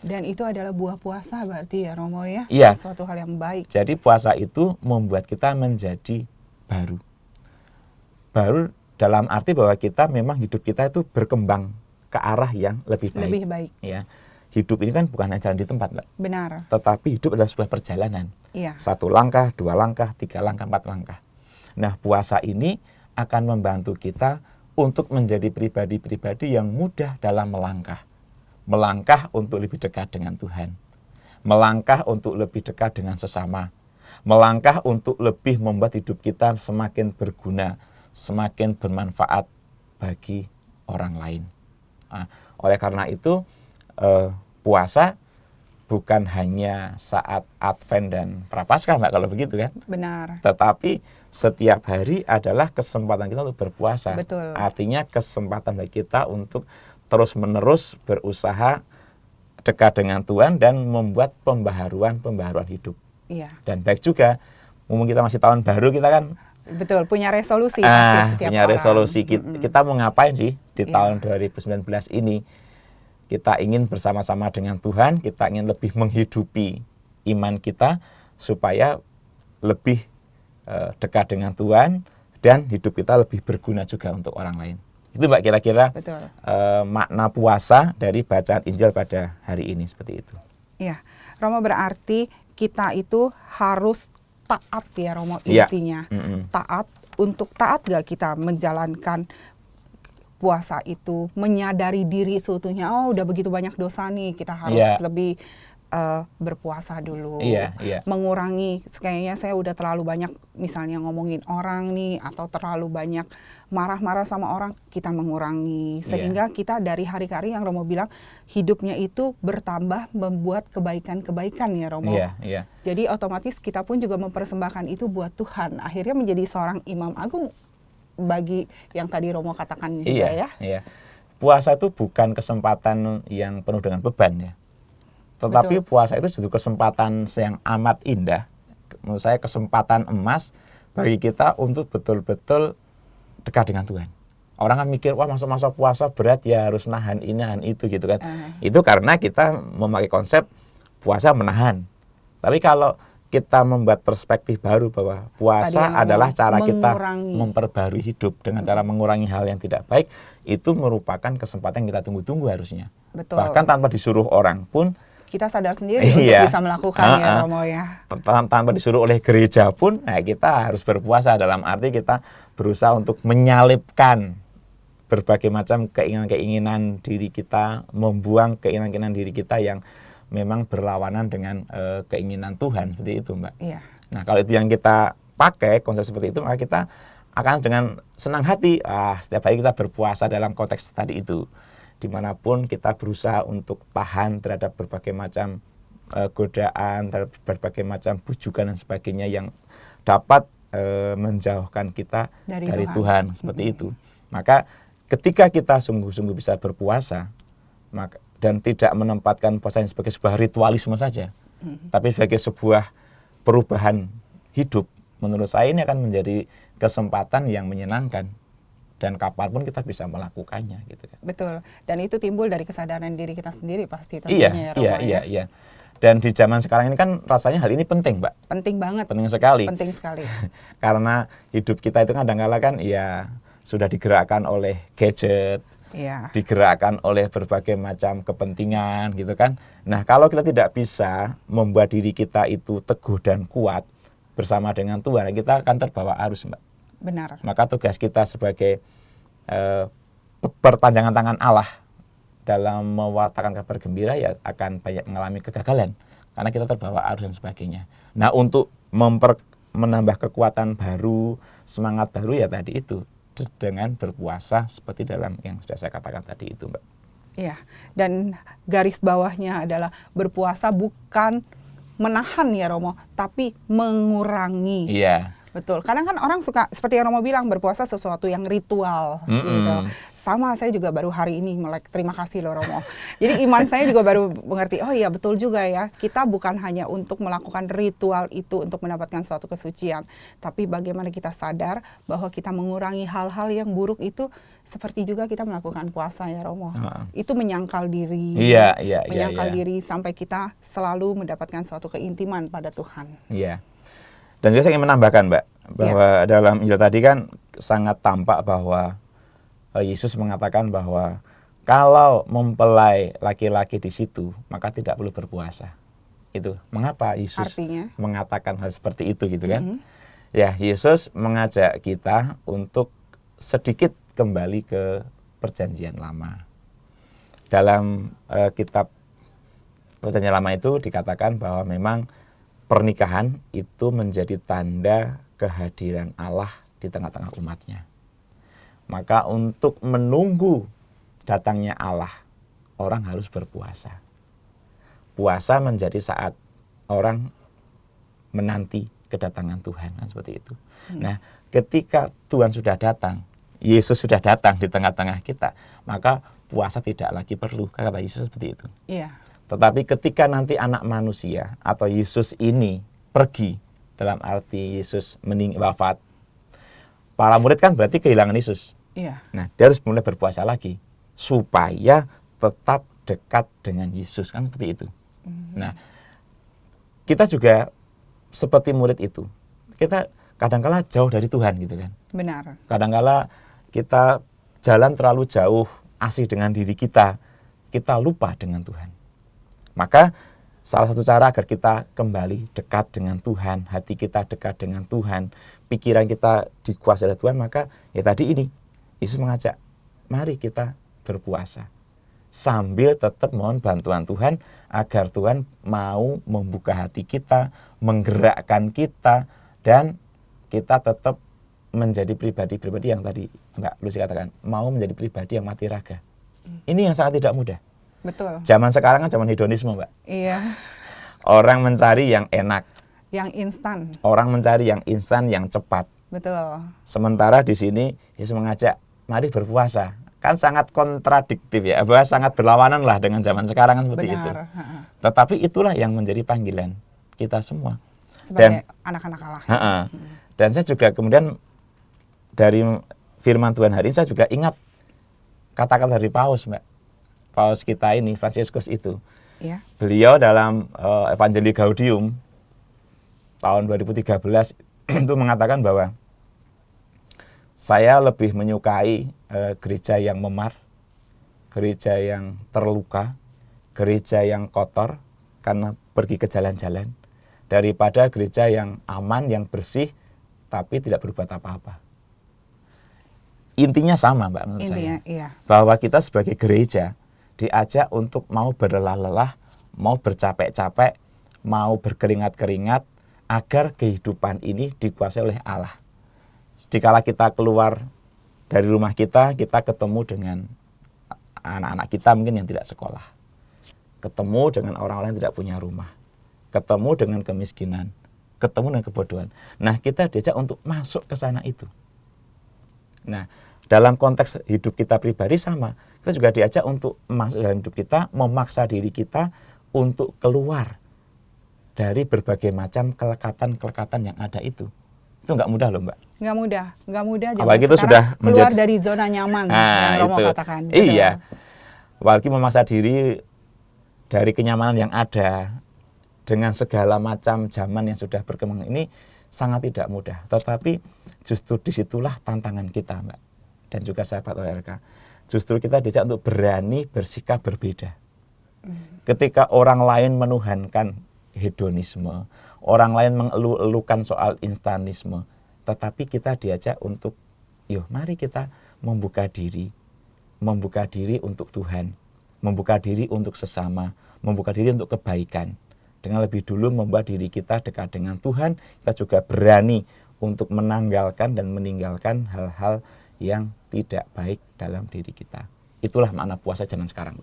Dan itu adalah buah puasa berarti ya Romo ya? Iya. Sesuatu hal yang baik. Jadi puasa itu membuat kita menjadi baru. Baru dalam arti bahwa kita memang hidup kita itu berkembang ke arah yang lebih baik. Lebih baik. Ya. Hidup ini kan bukan hanya jalan di tempat, Mbak. Benar. Tetapi hidup adalah sebuah perjalanan. Iya. 1 langkah, 2 langkah, 3 langkah, 4 langkah. Nah, puasa ini akan membantu kita untuk menjadi pribadi-pribadi yang mudah dalam melangkah. Melangkah untuk lebih dekat dengan Tuhan. Melangkah untuk lebih dekat dengan sesama. Melangkah untuk lebih membuat hidup kita semakin berguna, semakin bermanfaat bagi orang lain. Nah, oleh karena itu, puasa bukan hanya saat Advent dan Prapaskah, Mbak, kalau begitu kan? Benar. Tetapi setiap hari adalah kesempatan kita untuk berpuasa. Betul. Artinya kesempatan bagi kita untuk terus-menerus berusaha dekat dengan Tuhan dan membuat pembaharuan hidup. Iya. Dan baik juga, mumpung kita masih tahun baru, kita kan betul, punya resolusi pasti setiap punya orang. resolusi. Kita mau ngapain sih di tahun 2019 ini? Kita ingin bersama-sama dengan Tuhan, kita ingin lebih menghidupi iman kita supaya lebih dekat dengan Tuhan dan hidup kita lebih berguna juga untuk orang lain. Itu, Mbak, kira-kira makna puasa dari bacaan Injil pada hari ini, seperti itu. Iya, Romo, berarti kita itu harus taat ya Romo, Iya. intinya. Taat, untuk taat gak kita menjalankan puasa itu, menyadari diri seutuhnya, oh udah begitu banyak dosa nih, kita harus Iya. lebih berpuasa dulu, Iya, iya. mengurangi, kayaknya saya udah terlalu banyak misalnya ngomongin orang nih, atau terlalu banyak marah-marah sama orang, kita mengurangi, sehingga kita dari hari ke hari yang Romo bilang, hidupnya itu bertambah membuat kebaikan-kebaikan ya Romo. Iya, iya. Jadi otomatis kita pun juga mempersembahkan itu buat Tuhan, akhirnya menjadi seorang imam agung bagi yang tadi Romo katakan juga ya. Iya. Puasa itu bukan kesempatan yang penuh dengan beban ya. Tetapi Betul. puasa itu justru kesempatan yang amat indah. Menurut saya kesempatan emas bagi kita untuk betul-betul dekat dengan Tuhan. Orang kan mikir, wah masa-masa puasa berat ya, harus nahan ini, nahan itu gitu kan. Itu karena kita memakai konsep puasa menahan. Tapi kalau kita membuat perspektif baru bahwa puasa adalah cara kita memperbarui hidup dengan cara mengurangi hal yang tidak baik, itu merupakan kesempatan yang kita tunggu-tunggu harusnya. Betul. Bahkan tanpa disuruh orang pun, Kita sadar sendiri untuk bisa melakukan ya Romo ya. tanpa disuruh oleh gereja pun, nah kita harus berpuasa, dalam arti kita berusaha untuk menyalipkan berbagai macam keinginan-keinginan diri kita, membuang keinginan-keinginan diri kita yang memang berlawanan dengan keinginan Tuhan, seperti itu Mbak. Iya. Nah kalau itu yang kita pakai, konsep seperti itu, maka kita akan dengan senang hati, setiap hari kita berpuasa dalam konteks tadi itu. Dimanapun kita berusaha untuk tahan terhadap berbagai macam godaan, terhadap berbagai macam bujukan dan sebagainya yang dapat menjauhkan kita dari Tuhan, seperti itu. Maka ketika kita sungguh-sungguh bisa berpuasa, dan tidak menempatkan puasa sebagai sebuah ritualisme saja, tapi sebagai sebuah perubahan hidup, menurut saya ini akan menjadi kesempatan yang menyenangkan. Dan kapanpun kita bisa melakukannya gitu kan. Betul. Dan itu timbul dari kesadaran diri kita sendiri pasti tentunya ya Romo ya. Iya. Dan di zaman sekarang ini kan rasanya hal ini penting, Mbak. Penting banget. Penting sekali. Penting sekali. Karena hidup kita itu kadang-kala kan ya sudah digerakkan oleh gadget, digerakkan oleh berbagai macam kepentingan gitu kan. Nah, kalau kita tidak bisa membuat diri kita itu teguh dan kuat bersama dengan Tuhan, kita akan terbawa arus, Mbak. Benar. Maka tugas kita sebagai perpanjangan tangan Allah dalam mewartakan kabar gembira ya akan banyak mengalami kegagalan karena kita terbawa arus dan sebagainya. Nah, untuk menambah kekuatan baru, semangat baru ya tadi itu dengan berpuasa seperti dalam yang sudah saya katakan tadi itu, Mbak. Iya. Dan garis bawahnya adalah berpuasa bukan menahan ya Romo, tapi mengurangi. Iya. Betul, kadang kan orang suka, seperti yang Romo bilang, berpuasa sesuatu yang ritual gitu. Sama, saya juga baru hari ini melek, terima kasih loh Romo. Jadi iman saya juga baru mengerti, oh iya betul juga ya, kita bukan hanya untuk melakukan ritual itu untuk mendapatkan suatu kesucian, tapi bagaimana kita sadar bahwa kita mengurangi hal-hal yang buruk itu, seperti juga kita melakukan puasa ya Romo. Itu menyangkal diri, menyangkal diri sampai kita selalu mendapatkan suatu keintiman pada Tuhan. Iya. Dan juga saya ingin menambahkan, Mbak, bahwa dalam Injil tadi kan sangat tampak bahwa Yesus mengatakan bahwa kalau mempelai laki-laki di situ, maka tidak perlu berpuasa. Itu mengapa Yesus mengatakan hal seperti itu gitu kan? Ya, Yesus mengajak kita untuk sedikit kembali ke perjanjian lama. Dalam kitab perjanjian lama itu dikatakan bahwa memang pernikahan itu menjadi tanda kehadiran Allah di tengah-tengah umatnya. Maka untuk menunggu datangnya Allah, orang harus berpuasa. Puasa menjadi saat orang menanti kedatangan Tuhan, kan seperti itu. Nah, ketika Tuhan sudah datang, Yesus sudah datang di tengah-tengah kita, maka puasa tidak lagi perlu, kata Yesus seperti itu. Iya. Tetapi ketika nanti anak manusia atau Yesus ini pergi, dalam arti Yesus wafat, para murid kan berarti kehilangan Yesus. Iya. Nah, dia harus mulai berpuasa lagi supaya tetap dekat dengan Yesus, kan seperti itu. Nah, kita juga seperti murid itu. Kita kadang-kala jauh dari Tuhan gitu kan. Benar. Kadang-kala kita jalan terlalu jauh, asik dengan diri kita lupa dengan Tuhan. Maka Salah satu cara agar kita kembali dekat dengan Tuhan, hati kita dekat dengan Tuhan, pikiran kita dikuasai oleh Tuhan, maka ya tadi ini, Yesus mengajak, mari kita berpuasa. Sambil tetap mohon bantuan Tuhan, agar Tuhan mau membuka hati kita, menggerakkan kita, dan kita tetap menjadi pribadi-pribadi yang tadi Mbak Lucy katakan, mau menjadi pribadi yang mati raga. Ini yang sangat tidak mudah. Betul. Zaman sekarang kan zaman hedonisme, Mbak. Iya. Orang mencari yang enak. Yang instan. Orang mencari yang instan, yang cepat. Betul. Sementara di sini Yesus mengajak, mari berpuasa. Kan sangat kontradiktif ya, bahwa sangat berlawanan lah dengan zaman sekarang kan seperti itu. Tetapi itulah yang menjadi panggilan kita semua. Sebagai anak-anak Allah. Dan saya juga kemudian dari firman Tuhan hari ini saya juga ingat kata-kata dari Paus, Mbak. Paus kita ini, Fransiskus itu. Ya. Beliau dalam Evangelii Gaudium tahun 2013 itu mengatakan bahwa saya lebih menyukai gereja yang memar, gereja yang terluka, gereja yang kotor karena pergi ke jalan-jalan, daripada gereja yang aman, yang bersih, tapi tidak berbuat apa-apa. Intinya sama, Mbak, menurut saya. Iya. Bahwa kita sebagai gereja diajak untuk mau berlelah-lelah, mau bercapek-capek, mau berkeringat-keringat, agar kehidupan ini dikuasai oleh Allah. Dikala kita keluar dari rumah kita ketemu dengan anak-anak kita mungkin yang tidak sekolah. Ketemu dengan orang-orang yang tidak punya rumah. Ketemu dengan kemiskinan. Ketemu dengan kebodohan. Nah, kita diajak untuk masuk ke sana itu. Nah, dalam konteks hidup kita pribadi sama. Kita juga diajak untuk masuk dalam hidup kita, memaksa diri kita untuk keluar dari berbagai macam kelekatan-kelekatan yang ada itu. Itu nggak mudah loh, Mbak. Nggak mudah. Apalagi itu sudah keluar dari zona nyaman, yang Romo katakan. Iya. Apalagi memaksa diri dari kenyamanan yang ada dengan segala macam zaman yang sudah berkembang ini sangat tidak mudah. Tetapi justru disitulah tantangan kita, Mbak. Dan juga sahabat ORK. Justru kita diajak untuk berani bersikap berbeda. Ketika orang lain menuhankan hedonisme, orang lain mengeluh-elukan soal instanisme, tetapi kita diajak untuk, yuk mari kita membuka diri untuk Tuhan, membuka diri untuk sesama, membuka diri untuk kebaikan. Dengan lebih dulu membuat diri kita dekat dengan Tuhan, kita juga berani untuk menanggalkan dan meninggalkan hal-hal yang tidak baik dalam diri kita. Itulah makna puasa zaman sekarang.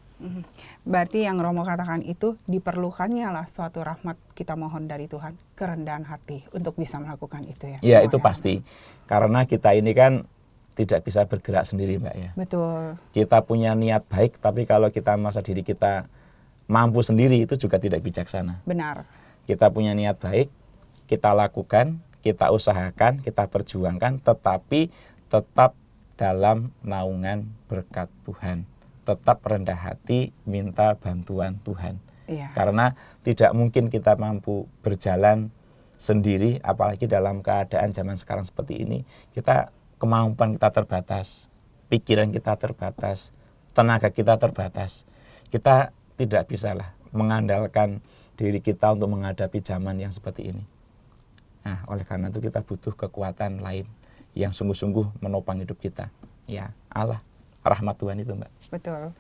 Berarti yang Romo katakan itu diperlukannya lah suatu rahmat kita mohon dari Tuhan, kerendahan hati untuk bisa melakukan itu ya. Ya itu pasti. Karena kita ini kan tidak bisa bergerak sendiri, Mbak ya. Betul. Kita punya niat baik, tapi kalau kita merasa diri kita mampu sendiri itu juga tidak bijaksana. Benar. Kita punya niat baik, kita lakukan, kita usahakan, kita perjuangkan, tetapi tetap dalam naungan berkat Tuhan. Tetap rendah hati, minta bantuan Tuhan. Iya. Karena tidak mungkin kita mampu berjalan sendiri, apalagi dalam keadaan zaman sekarang seperti ini. Kemampuan kita terbatas, pikiran kita terbatas, tenaga kita terbatas. Kita tidak bisalah mengandalkan diri kita untuk menghadapi zaman yang seperti ini. Nah, oleh karena itu kita butuh kekuatan lain yang sungguh-sungguh menopang hidup kita. Ya, Allah, rahmat Tuhan itu, Mbak. Betul.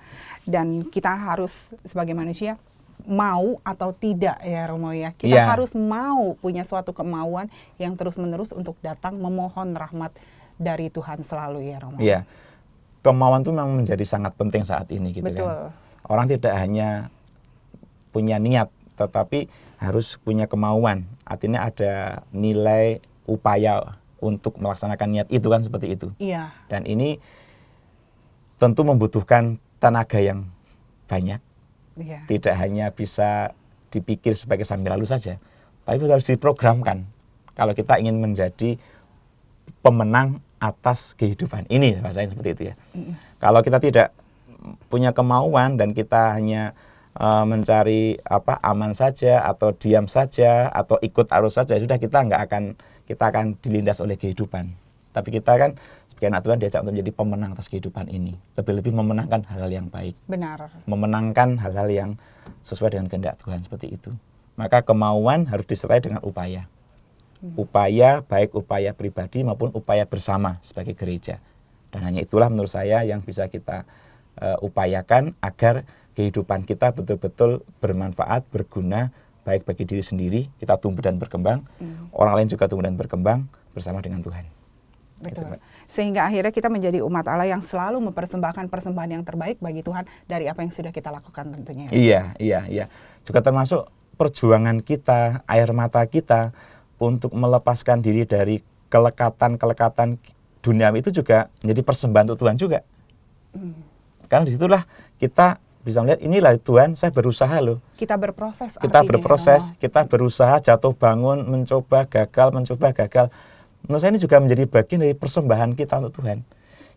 Dan kita harus sebagai manusia mau atau tidak ya Romo ya. Kita harus mau punya suatu kemauan yang terus-menerus untuk datang memohon rahmat dari Tuhan selalu ya Romo. Iya. Kemauan itu memang menjadi sangat penting saat ini gitu. Betul. Kan. Orang tidak hanya punya niat, tetapi harus punya kemauan. Artinya ada nilai upaya untuk melaksanakan niat itu kan seperti itu. Iya. Dan ini tentu membutuhkan tenaga yang banyak. Iya. Tidak hanya bisa dipikir sebagai sambil lalu saja, tapi harus diprogramkan. Kalau kita ingin menjadi pemenang atas kehidupan ini, bahasanya seperti itu ya. Kalau kita tidak punya kemauan dan kita hanya mencari aman saja atau diam saja atau ikut arus saja, sudah kita akan dilindas oleh kehidupan. Tapi kita kan sebagai anak Tuhan diajak untuk menjadi pemenang atas kehidupan ini. Lebih-lebih memenangkan hal-hal yang baik. Benar. Memenangkan hal-hal yang sesuai dengan kehendak Tuhan, seperti itu. Maka kemauan harus disertai dengan upaya. Upaya, baik upaya pribadi maupun upaya bersama sebagai gereja. Dan hanya itulah menurut saya yang bisa kita upayakan agar kehidupan kita betul-betul bermanfaat, berguna, baik bagi diri sendiri, kita tumbuh dan berkembang, orang lain juga tumbuh dan berkembang bersama dengan Tuhan. Betul. Sehingga akhirnya kita menjadi umat Allah yang selalu mempersembahkan persembahan yang terbaik bagi Tuhan dari apa yang sudah kita lakukan tentunya. Iya. Juga termasuk perjuangan kita, air mata kita untuk melepaskan diri dari kelekatan duniawi itu juga menjadi persembahan untuk Tuhan juga. Karena disitulah kita bisa melihat, inilah Tuhan, saya berusaha loh. Kita berproses. Kita berusaha, jatuh bangun, mencoba gagal. Menurut saya ini juga menjadi bagian dari persembahan kita untuk Tuhan.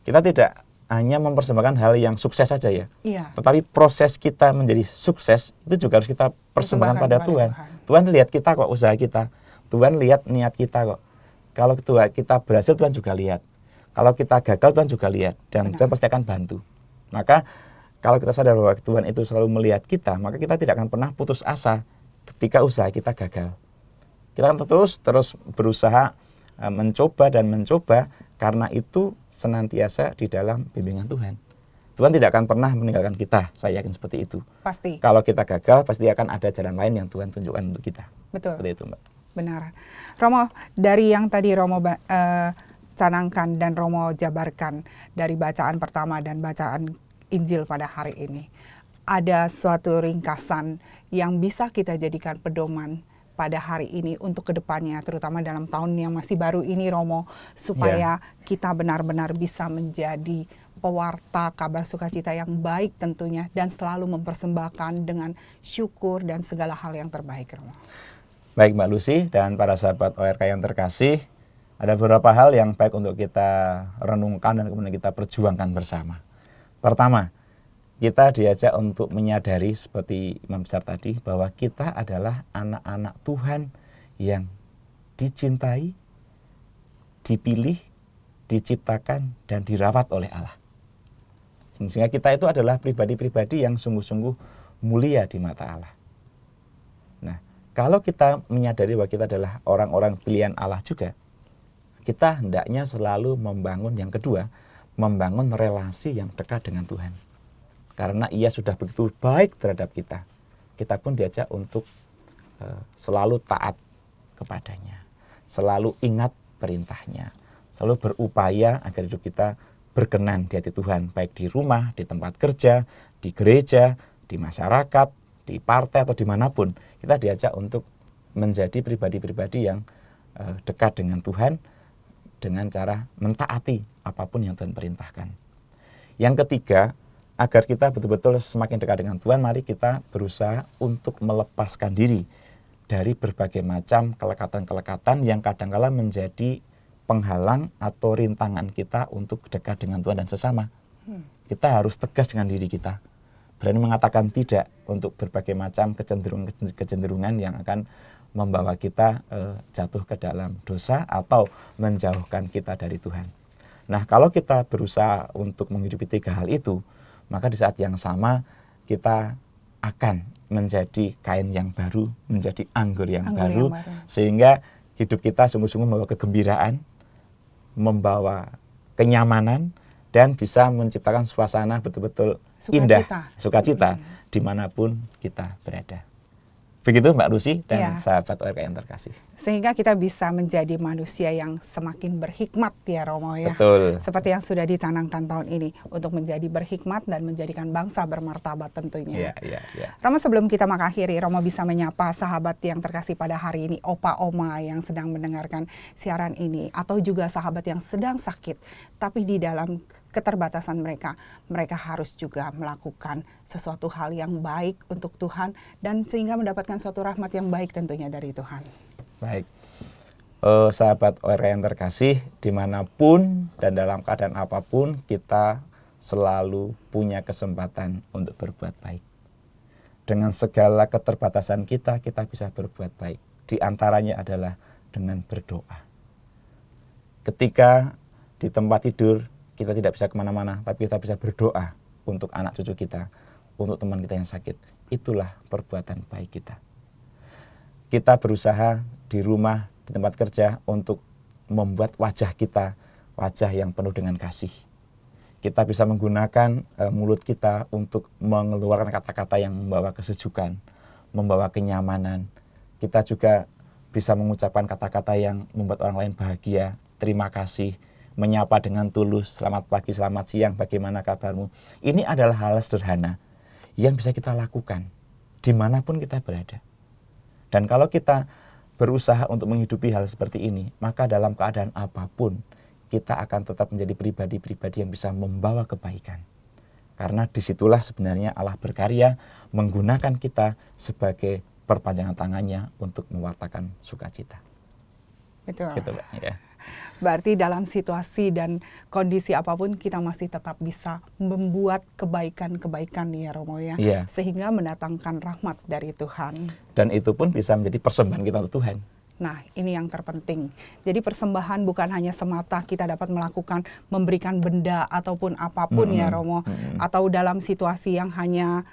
Kita tidak hanya mempersembahkan hal yang sukses saja ya. Iya. Tetapi proses kita menjadi sukses itu juga harus kita persembahkan pada Tuhan. Tuhan lihat kita kok, usaha kita. Tuhan lihat niat kita kok. Kalau kita berhasil, Tuhan juga lihat. Kalau kita gagal, Tuhan juga lihat. Dan Tuhan pasti akan bantu. Maka kalau kita sadar bahwa Tuhan itu selalu melihat kita, maka kita tidak akan pernah putus asa ketika usaha kita gagal. Kita akan terus berusaha mencoba, karena itu senantiasa di dalam bimbingan Tuhan. Tuhan tidak akan pernah meninggalkan kita, saya yakin seperti itu. Pasti. Kalau kita gagal, pasti akan ada jalan lain yang Tuhan tunjukkan untuk kita. Betul. Seperti itu, Mbak. Benar. Romo, dari yang tadi Romo canangkan dan Romo jabarkan dari bacaan pertama dan bacaan Injil pada hari ini, ada suatu ringkasan yang bisa kita jadikan pedoman pada hari ini untuk kedepannya, terutama dalam tahun yang masih baru ini, Romo, supaya kita benar-benar bisa menjadi pewarta kabar sukacita yang baik tentunya, dan selalu mempersembahkan dengan syukur dan segala hal yang terbaik, Romo. Baik Mbak Lucy dan para sahabat ORK yang terkasih, ada beberapa hal yang baik untuk kita renungkan dan kemudian kita perjuangkan bersama. Pertama, kita diajak untuk menyadari seperti Imam Besar tadi, bahwa kita adalah anak-anak Tuhan yang dicintai, dipilih, diciptakan, dan dirawat oleh Allah. Sehingga kita itu adalah pribadi-pribadi yang sungguh-sungguh mulia di mata Allah. Nah, kalau kita menyadari bahwa kita adalah orang-orang pilihan Allah juga, kita hendaknya selalu membangun yang kedua, membangun relasi yang dekat dengan Tuhan. Karena Ia sudah begitu baik terhadap kita. Kita pun diajak untuk selalu taat kepadanya. Selalu ingat perintahnya. Selalu berupaya agar hidup kita berkenan di hati Tuhan. Baik di rumah, di tempat kerja, di gereja, di masyarakat, di partai atau dimanapun. Kita diajak untuk menjadi pribadi-pribadi yang dekat dengan Tuhan dengan cara mentaati apapun yang Tuhan perintahkan. Yang ketiga, agar kita betul-betul semakin dekat dengan Tuhan, mari kita berusaha untuk melepaskan diri dari berbagai macam kelekatan-kelekatan yang kadang-kala menjadi penghalang atau rintangan kita untuk dekat dengan Tuhan dan sesama. Kita harus tegas dengan diri kita, berani mengatakan tidak untuk berbagai macam kecenderungan yang akan membawa kita jatuh ke dalam dosa atau menjauhkan kita dari Tuhan. Nah, kalau kita berusaha untuk menghidupi tiga hal itu, maka di saat yang sama kita akan menjadi kain yang baru, menjadi anggur yang baru, sehingga hidup kita sungguh-sungguh membawa kegembiraan, membawa kenyamanan, dan bisa menciptakan suasana betul-betul indah, sukacita dimanapun kita berada. Begitu Mbak Lucy dan sahabat ORK yang terkasih. Sehingga kita bisa menjadi manusia yang semakin berhikmat ya Romo ya. Betul. Seperti yang sudah dicanangkan tahun ini untuk menjadi berhikmat dan menjadikan bangsa bermartabat tentunya. Iya. Romo, sebelum kita mengakhiri, Romo bisa menyapa sahabat yang terkasih pada hari ini, opa oma yang sedang mendengarkan siaran ini, atau juga sahabat yang sedang sakit, tapi di dalam keterbatasan mereka harus juga melakukan sesuatu hal yang baik untuk Tuhan dan sehingga mendapatkan suatu rahmat yang baik tentunya dari Tuhan. Baik, sahabat ORK yang terkasih, dimanapun dan dalam keadaan apapun kita selalu punya kesempatan untuk berbuat baik. Dengan segala keterbatasan kita bisa berbuat baik. Di antaranya adalah dengan berdoa. Ketika di tempat tidur kita tidak bisa kemana-mana, tapi kita bisa berdoa untuk anak cucu kita, untuk teman kita yang sakit. Itulah perbuatan baik kita. Kita berusaha di rumah, di tempat kerja untuk membuat wajah kita wajah yang penuh dengan kasih. Kita bisa menggunakan mulut kita untuk mengeluarkan kata-kata yang membawa kesejukan, membawa kenyamanan. Kita juga bisa mengucapkan kata-kata yang membuat orang lain bahagia, terima kasih, menyapa dengan tulus, selamat pagi, selamat siang, bagaimana kabarmu. Ini adalah hal sederhana yang bisa kita lakukan dimanapun kita berada. Dan kalau kita berusaha untuk menghidupi hal seperti ini, maka dalam keadaan apapun, kita akan tetap menjadi pribadi-pribadi yang bisa membawa kebaikan. Karena disitulah sebenarnya Allah berkarya menggunakan kita sebagai perpanjangan tangannya untuk mewartakan sukacita. Betul. Gitu, Mbak. Ya. Berarti dalam situasi dan kondisi apapun kita masih tetap bisa membuat kebaikan-kebaikan ya Romo ya. Iya. Sehingga mendatangkan rahmat dari Tuhan. Dan itu pun bisa menjadi persembahan kita untuk Tuhan. Nah, ini yang terpenting. Jadi persembahan bukan hanya semata kita dapat melakukan memberikan benda ataupun apapun ya Romo. Atau dalam situasi yang hanya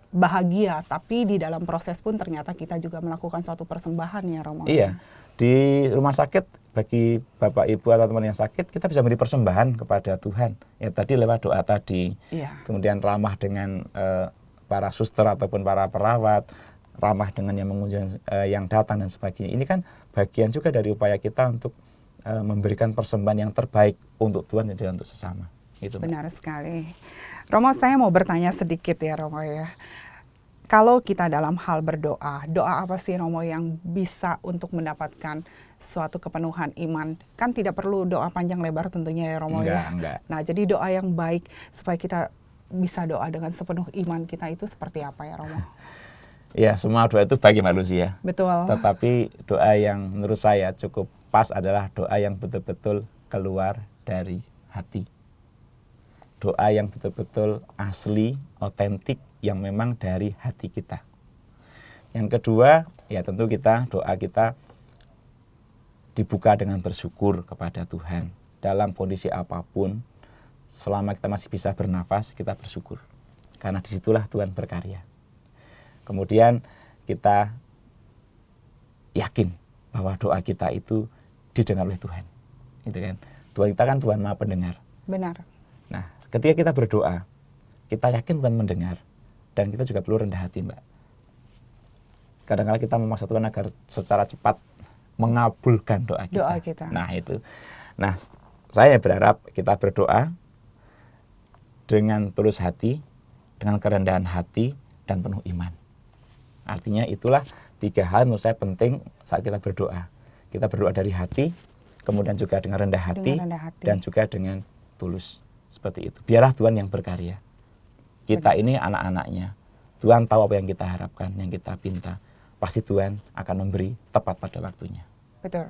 bahagia, tapi di dalam proses pun ternyata kita juga melakukan suatu persembahan ya Romo. Iya, di rumah sakit bagi Bapak Ibu atau teman yang sakit kita bisa memberi persembahan kepada Tuhan. Ya tadi lewat doa tadi, kemudian ramah dengan para suster ataupun para perawat, ramah dengan yang mengunjungi yang datang dan sebagainya. Ini kan bagian juga dari upaya kita untuk memberikan persembahan yang terbaik untuk Tuhan dan juga untuk sesama. Itu, benar sekali. Romo, saya mau bertanya sedikit ya Romo ya. Kalau kita dalam hal berdoa, doa apa sih Romo yang bisa untuk mendapatkan suatu kepenuhan iman? Kan tidak perlu doa panjang lebar tentunya ya Romo ya. Enggak. Nah, jadi doa yang baik supaya kita bisa doa dengan sepenuh iman kita itu seperti apa ya Romo? Ya, semua doa itu bagi manusia. Betul. Tetapi doa yang menurut saya cukup pas adalah doa yang betul-betul keluar dari hati. Doa yang betul-betul asli, otentik, yang memang dari hati kita. Yang kedua, ya tentu doa kita dibuka dengan bersyukur kepada Tuhan. Dalam kondisi apapun, selama kita masih bisa bernafas, kita bersyukur. Karena disitulah Tuhan berkarya. Kemudian kita yakin bahwa doa kita itu didengar oleh Tuhan. Gitu kan? Tuhan kita kan Tuhan Maha Pendengar. Benar. Nah, ketika kita berdoa, kita yakin Tuhan mendengar, dan kita juga perlu rendah hati, Mbak. Kadang-kadang kita memaksa Tuhan agar secara cepat mengabulkan doa kita. Nah, itu. Nah, saya berharap kita berdoa dengan tulus hati, dengan kerendahan hati, dan penuh iman. Artinya itulah 3 hal menurut saya penting saat kita berdoa. Kita berdoa dari hati, kemudian juga dengan rendah hati, dan juga dengan tulus. Seperti itu. Biarlah Tuhan yang berkarya. Kita ini anak-anaknya. Tuhan tahu apa yang kita harapkan, yang kita pinta. Pasti Tuhan akan memberi tepat pada waktunya. Betul.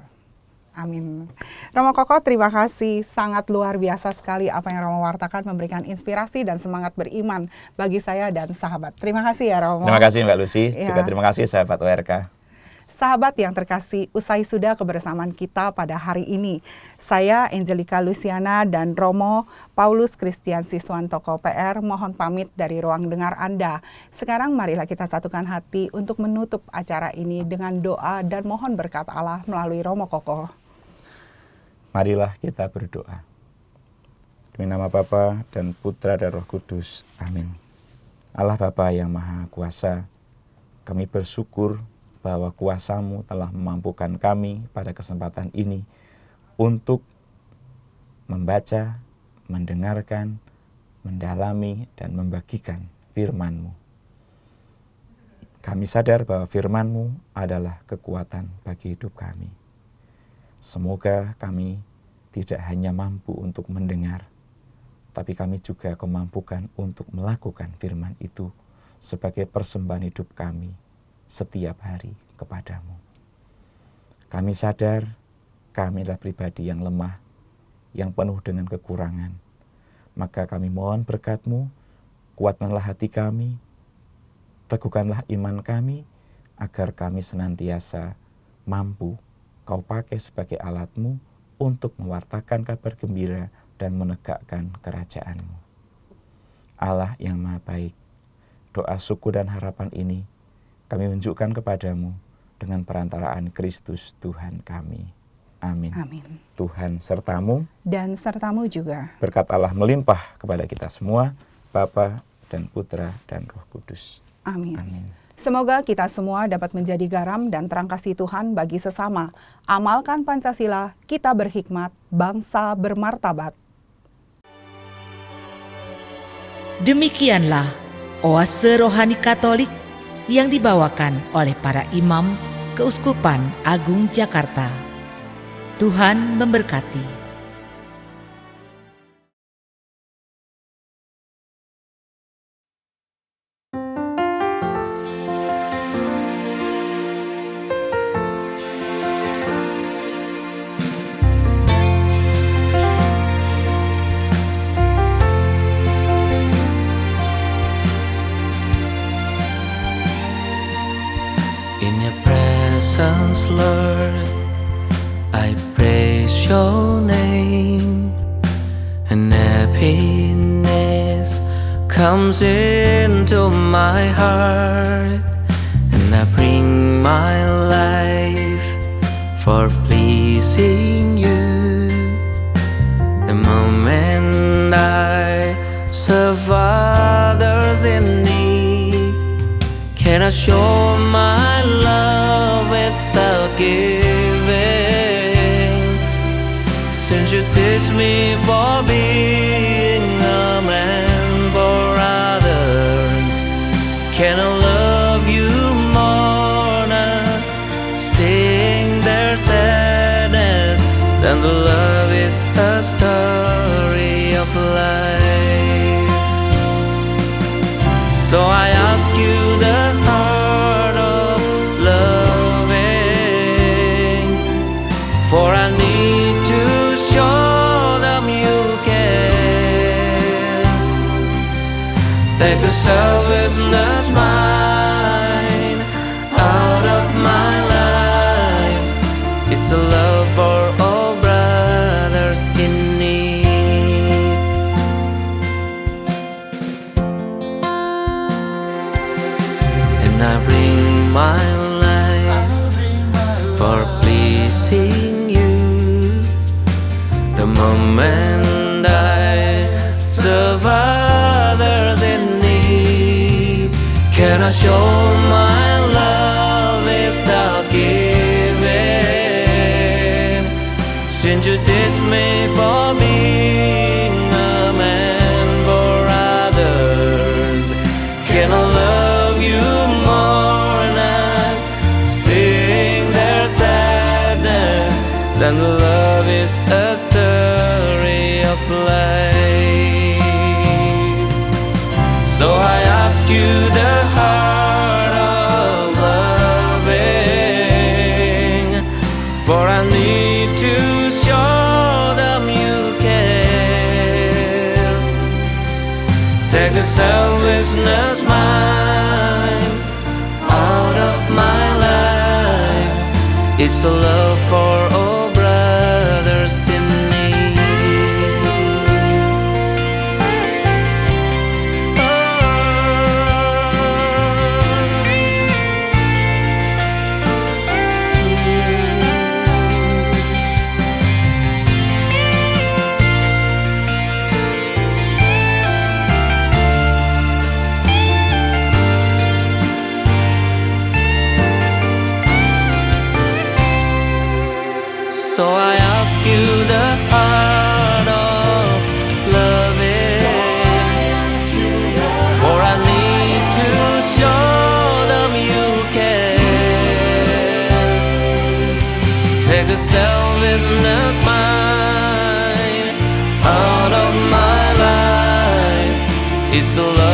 Amin. Romo Koko, terima kasih. Sangat luar biasa sekali apa yang Romo wartakan, memberikan inspirasi dan semangat beriman bagi saya dan sahabat. Terima kasih ya Romo. Terima kasih Mbak Lucy. Juga terima kasih sahabat ORK. Sahabat yang terkasih, usai sudah kebersamaan kita pada hari ini. Saya Angelica Luciana dan Romo Paulus Christian Siswantoko PR mohon pamit dari ruang dengar Anda. Sekarang marilah kita satukan hati untuk menutup acara ini dengan doa dan mohon berkat Allah melalui Romo Koko. Marilah kita berdoa. Demi nama Bapa dan Putra dan Roh Kudus. Amin. Allah Bapa yang Maha Kuasa, kami bersyukur bahwa kuasa-Mu telah memampukan kami pada kesempatan ini untuk membaca, mendengarkan, mendalami, dan membagikan firman-Mu. Kami sadar bahwa firman-Mu adalah kekuatan bagi hidup kami. Semoga kami tidak hanya mampu untuk mendengar, tapi kami juga kemampukan untuk melakukan firman itu sebagai persembahan hidup kami setiap hari kepadamu. Kami sadar kami adalah pribadi yang lemah, yang penuh dengan kekurangan. Maka kami mohon berkat-Mu, kuatkanlah hati kami, teguhkanlah iman kami, agar kami senantiasa mampu Kau pakai sebagai alat-Mu untuk mewartakan kabar gembira dan menegakkan kerajaan-Mu. Allah yang Maha Baik, doa syukur dan harapan ini kami unjukkan kepadamu dengan perantaraan Kristus Tuhan kami. Amin. Amin. Tuhan sertamu Dan sertamu juga. berkat Allah melimpah kepada kita semua, Bapa dan Putra dan Roh Kudus. Amin. Amin. Semoga kita semua dapat menjadi garam dan terang kasih Tuhan bagi sesama. Amalkan Pancasila, kita berhikmat, bangsa bermartabat. Demikianlah oase rohani Katolik yang dibawakan oleh para imam Keuskupan Agung Jakarta. Tuhan memberkati. In your presence, Lord, I praise your name, and happiness comes into my heart, and I bring my life for pleasing you. The moment I serve others in need, can I show my love without giving? Since you teach me for being a man for others, can I love you more now, seeing their sadness, than the love is a story of life. So I ask you the heart of loving, for I need to show them you care. Take the selfishness mine out of my life. It's a love for all brothers in need. And I bring my life for pleasing you. The moment I serve others in need, can I show my love without giving? Since you teach me for being a man for others, can I love you more now, seeing their sadness, than the love is a story of life. So I ask you the heart of loving, for I need to show them you care. Take the selfishness mine out of my life. It's a love for all brothers in need. So I ask you the heart of loving, for I need to show them you care. Take the selfishness mine out of my life. It's the love